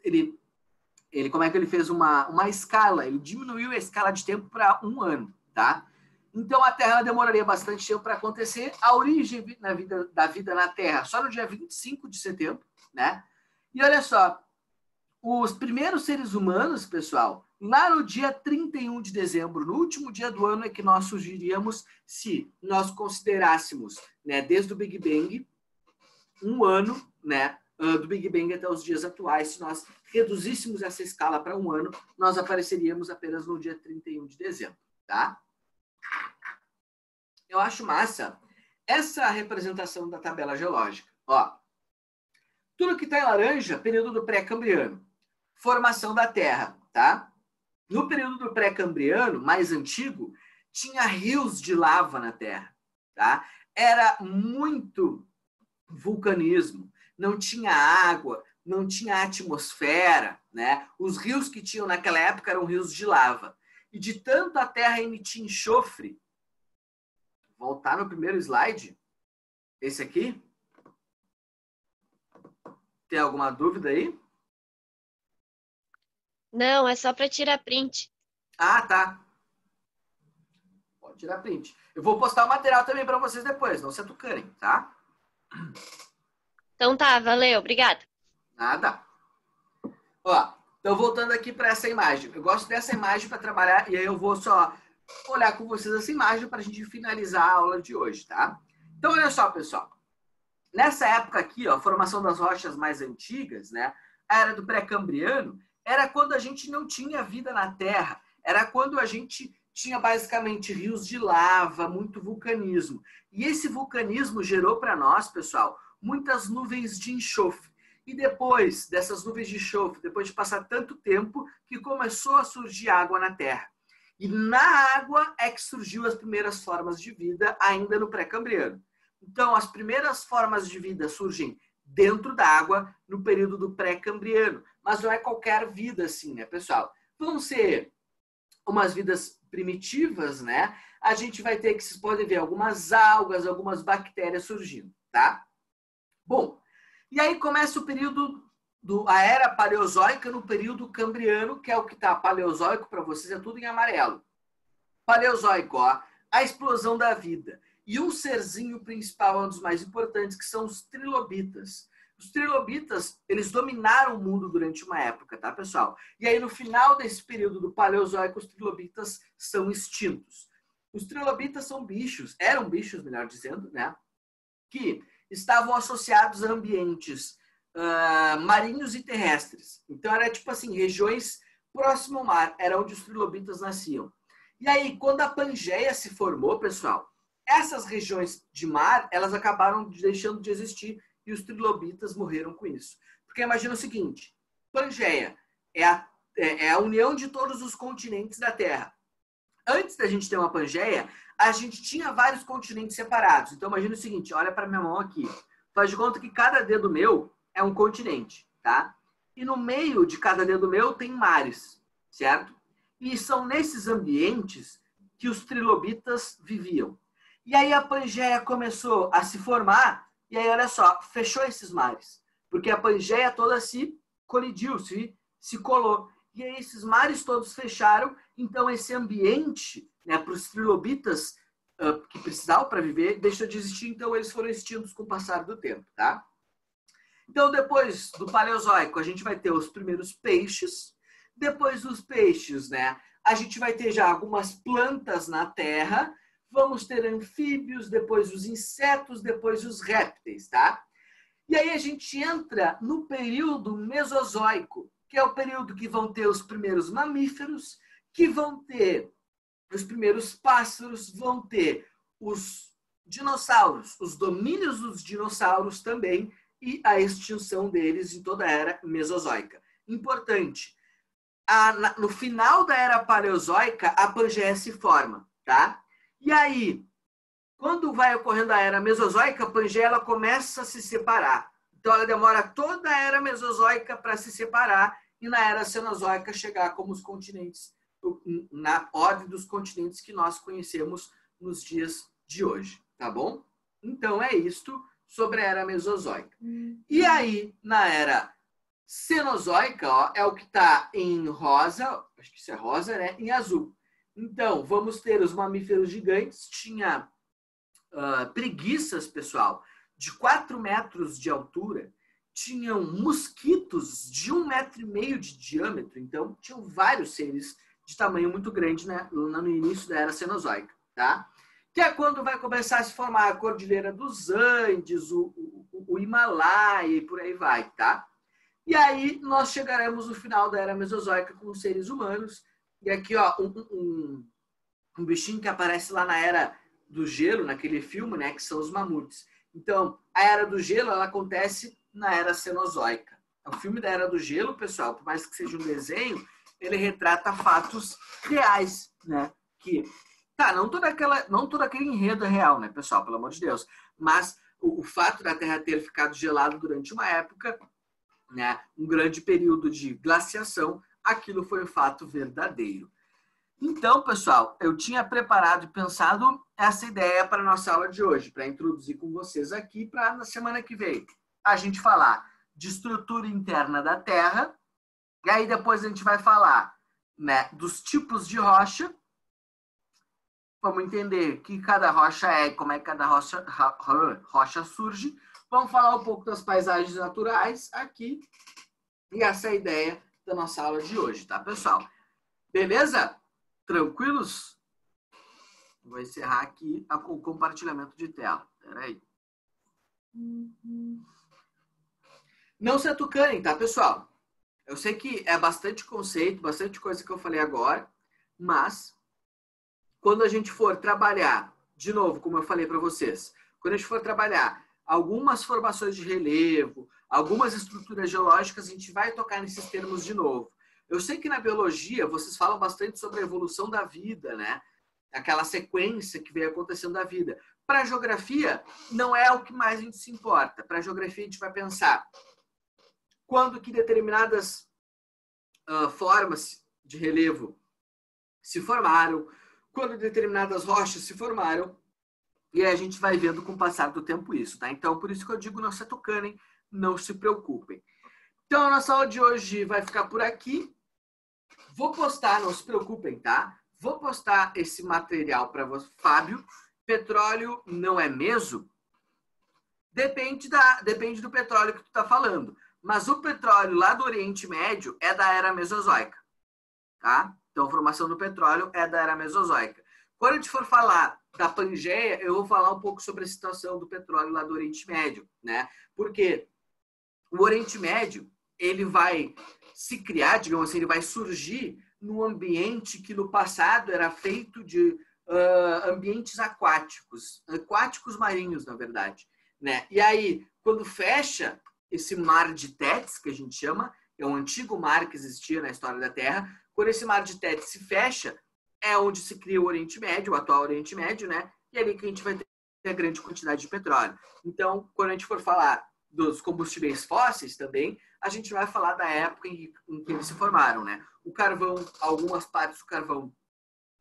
como é que ele fez uma escala? Ele diminuiu a escala de tempo para um ano, tá? Então, a Terra demoraria bastante tempo para acontecer. A origem da vida na Terra só no dia 25 de setembro, né? E olha só, os primeiros seres humanos, pessoal, lá no dia 31 de dezembro, no último dia do ano, é que nós surgiríamos se nós considerássemos, né, desde o Big Bang, um ano, né, do Big Bang até os dias atuais. Se nós reduzíssemos essa escala para um ano, nós apareceríamos apenas no dia 31 de dezembro, tá? Eu acho massa essa representação da tabela geológica. Ó, tudo que está em laranja, período do pré-cambriano. Formação da Terra, tá? No período do pré-cambriano, mais antigo, tinha rios de lava na Terra, tá? Era muito vulcanismo, não tinha água, não tinha atmosfera, né? Os rios que tinham naquela época eram rios de lava. E de tanto a Terra emitir enxofre, voltar no primeiro slide, esse aqui, tem alguma dúvida aí? Não, é só para tirar print. Ah, tá. Pode tirar print. Eu vou postar o material também para vocês depois, não se atucarem, tá? Então tá, valeu, obrigada. Nada. Ó, então voltando aqui para essa imagem. Eu gosto dessa imagem para trabalhar e aí eu vou só olhar com vocês essa imagem para a gente finalizar a aula de hoje, tá? Então, olha só, pessoal. Nessa época aqui, ó, a formação das rochas mais antigas, né? A era do pré-cambriano, era quando a gente não tinha vida na Terra. Era quando a gente tinha basicamente rios de lava, muito vulcanismo. E esse vulcanismo gerou para nós, pessoal, muitas nuvens de enxofre. E depois dessas nuvens de enxofre, depois de passar tanto tempo, que começou a surgir água na Terra. E na água é que surgiu as primeiras formas de vida, ainda no pré-cambriano. Então, as primeiras formas de vida surgem dentro da água no período do pré-cambriano. Mas não é qualquer vida assim, né, pessoal? Vão ser umas vidas primitivas, né? A gente vai ter que, vocês podem ver, algumas algas, algumas bactérias surgindo, tá? Bom, e aí começa o período a era paleozoica no período cambriano, que é o que tá paleozoico para vocês, é tudo em amarelo. Paleozoico, ó, a explosão da vida. E um serzinho principal, um dos mais importantes, que são os trilobitas. Os trilobitas, eles dominaram o mundo durante uma época, tá, pessoal? E aí, no final desse período do Paleozoico, os trilobitas são extintos. Os trilobitas são bichos, eram bichos, melhor dizendo, né? Que estavam associados a ambientes marinhos e terrestres. Então, era tipo assim, regiões próximo ao mar, era onde os trilobitas nasciam. E aí, quando a Pangeia se formou, pessoal, essas regiões de mar, elas acabaram deixando de existir e os trilobitas morreram com isso. Porque imagina o seguinte, Pangeia é a união de todos os continentes da Terra. Antes da gente ter uma Pangeia, a gente tinha vários continentes separados. Então imagina o seguinte, olha para minha mão aqui. Faz de conta que cada dedo meu é um continente, tá? E no meio de cada dedo meu tem mares, certo? E são nesses ambientes que os trilobitas viviam. E aí a Pangeia começou a se formar, e aí, olha só, fechou esses mares. Porque a Pangeia toda se colidiu, se colou. E aí esses mares todos fecharam, então esse ambiente, né, para os trilobitas que precisavam para viver, deixou de existir, então eles foram extintos com o passar do tempo, tá? Então, depois do Paleozoico, a gente vai ter os primeiros peixes. Depois dos peixes, né, a gente vai ter já algumas plantas na Terra. Vamos ter anfíbios, depois os insetos, depois os répteis, tá? E aí a gente entra no período Mesozoico, que é o período que vão ter os primeiros mamíferos, que vão ter os primeiros pássaros, vão ter os dinossauros, os domínios dos dinossauros também, e a extinção deles em toda a era Mesozoica. Importante, no final da era Paleozoica, a Pangeia se forma, tá? E aí, quando vai ocorrendo a era Mesozoica, a Pangeia ela começa a se separar. Então, ela demora toda a era Mesozoica para se separar e na era Cenozoica chegar como os continentes, na ordem dos continentes que nós conhecemos nos dias de hoje, tá bom? Então, é isto sobre a era Mesozoica. E aí, na era Cenozoica, ó, é o que está em rosa, acho que isso é rosa, né? Em azul. Então, vamos ter os mamíferos gigantes, tinha preguiças, pessoal, de 4 metros de altura, tinham mosquitos de 1,5 metro de diâmetro, então tinham vários seres de tamanho muito grande, né, no início da era Cenozoica, tá? Que é quando vai começar a se formar a Cordilheira dos Andes, o Himalaia e por aí vai, tá? E aí nós chegaremos no final da era Mesozoica com os seres humanos. E aqui, ó, um bichinho que aparece lá na era do gelo, naquele filme, né, que são os mamutes. Então, a era do gelo, ela acontece na era Cenozoica. O filme da era do gelo, pessoal, por mais que seja um desenho, ele retrata fatos reais, né, que Tá, não todo aquele enredo é real, né, pessoal? Pelo amor de Deus. Mas o fato da Terra ter ficado gelada durante uma época, né, um grande período de glaciação, aquilo foi um fato verdadeiro. Então, pessoal, eu tinha preparado e pensado essa ideia para a nossa aula de hoje, para introduzir com vocês aqui, para na semana que vem a gente falar de estrutura interna da Terra, e aí depois a gente vai falar, né, dos tipos de rocha. Vamos entender que cada rocha é, como é que cada rocha surge. Vamos falar um pouco das paisagens naturais aqui. E essa é a ideia da nossa aula de hoje, tá, pessoal? Beleza? Tranquilos? Vou encerrar aqui o compartilhamento de tela. Espera aí. Não se atucanem, tá, pessoal? Eu sei que é bastante conceito, bastante coisa que eu falei agora, mas quando a gente for trabalhar, de novo, como eu falei para vocês, quando a gente for trabalhar algumas formações de relevo, algumas estruturas geológicas, a gente vai tocar nesses termos de novo. Eu sei que na biologia vocês falam bastante sobre a evolução da vida, né? Aquela sequência que veio acontecendo da vida. Para a geografia, não é o que mais a gente se importa. Para a geografia, a gente vai pensar quando que determinadas formas de relevo se formaram, quando determinadas rochas se formaram, e aí a gente vai vendo com o passar do tempo isso, tá? Então, por isso que eu digo, não se atucanem, não se preocupem. Então, a nossa aula de hoje vai ficar por aqui. Vou postar, não se preocupem, tá? Vou postar esse material para você. Fábio, petróleo não é meso? Depende do petróleo que tu tá falando. Mas o petróleo lá do Oriente Médio é da era Mesozoica, tá? Então, a formação do petróleo é da era Mesozoica. Quando a gente for falar da Pangeia, eu vou falar um pouco sobre a situação do petróleo lá do Oriente Médio, né? Porque o Oriente Médio, ele vai se criar, digamos assim, ele vai surgir num ambiente que no passado era feito de ambientes aquáticos marinhos, na verdade, né? E aí, quando fecha esse mar de Tétis, que a gente chama, é um antigo mar que existia na história da Terra, quando esse mar de Tétis se fecha, é onde se cria o Oriente Médio, o atual Oriente Médio, né? E é ali que a gente vai ter a grande quantidade de petróleo. Então, quando a gente for falar dos combustíveis fósseis também, a gente vai falar da época em que eles se formaram, né? O carvão, algumas partes do carvão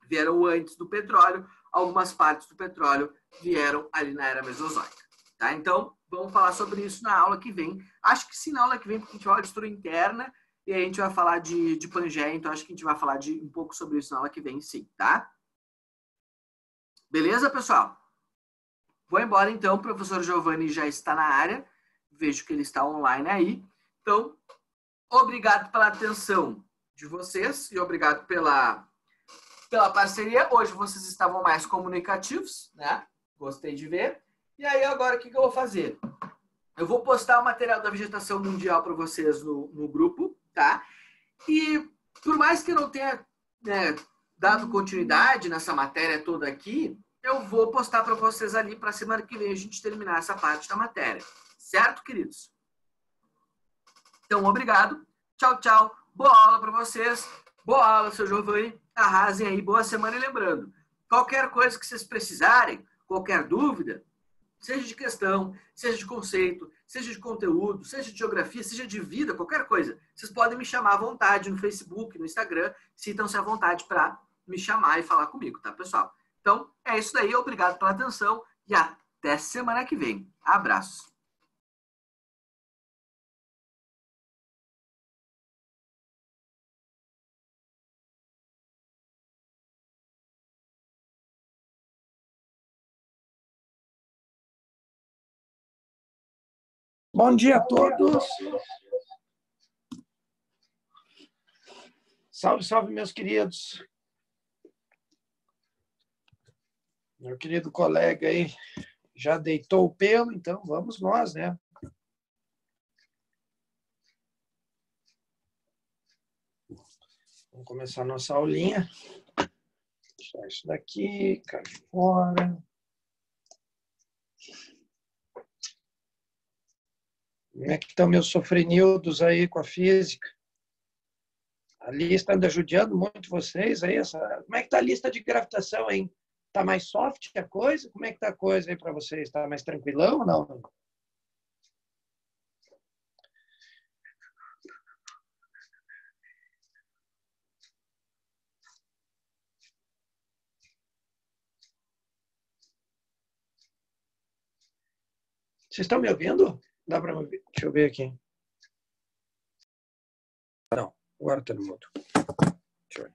vieram antes do petróleo, algumas partes do petróleo vieram ali na era Mesozoica, tá? Então, vamos falar sobre isso na aula que vem. Acho que sim, na aula que vem, porque a gente vai falar de estrutura interna e aí a gente vai falar de Pangeia, então acho que a gente vai falar um pouco sobre isso na aula que vem, sim, tá? Beleza, pessoal? Vou embora, então. O professor Giovanni já está na área. Vejo que ele está online aí. Então, obrigado pela atenção de vocês e obrigado pela parceria. Hoje vocês estavam mais comunicativos, né? Gostei de ver. E aí, agora, o que eu vou fazer? Eu vou postar o material da vegetação mundial para vocês no grupo, tá? E por mais que eu não tenha, né, dado continuidade nessa matéria toda aqui, eu vou postar para vocês ali para semana que vem a gente terminar essa parte da matéria. Certo, queridos? Então, obrigado. Tchau, tchau. Boa aula para vocês. Boa aula, seu Giovanni. Arrasem aí. Boa semana. E lembrando, qualquer coisa que vocês precisarem, qualquer dúvida, seja de questão, seja de conceito, seja de conteúdo, seja de geografia, seja de vida, qualquer coisa, vocês podem me chamar à vontade no Facebook, no Instagram. Sintam-se à vontade para me chamar e falar comigo, tá, pessoal? Então, é isso daí. Obrigado pela atenção e até semana que vem. Abraço. Bom dia a todos. Salve, salve, meus queridos. Meu querido colega aí já deitou o pelo, então vamos nós, né? Vamos começar a nossa aulinha. Deixar isso daqui, cai fora. Como é que estão meus sofrenildos aí com a física? A lista anda judiando muito vocês aí. Como é que está a lista de gravitação, hein? Tá mais soft a coisa? Como é que tá a coisa aí para vocês? Tá mais tranquilão ou não? Vocês estão me ouvindo? Dá para me ouvir? Deixa eu ver aqui. Não, agora tá no mudo. Deixa eu ver.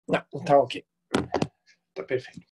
Não, tá ok. Tá perfeito.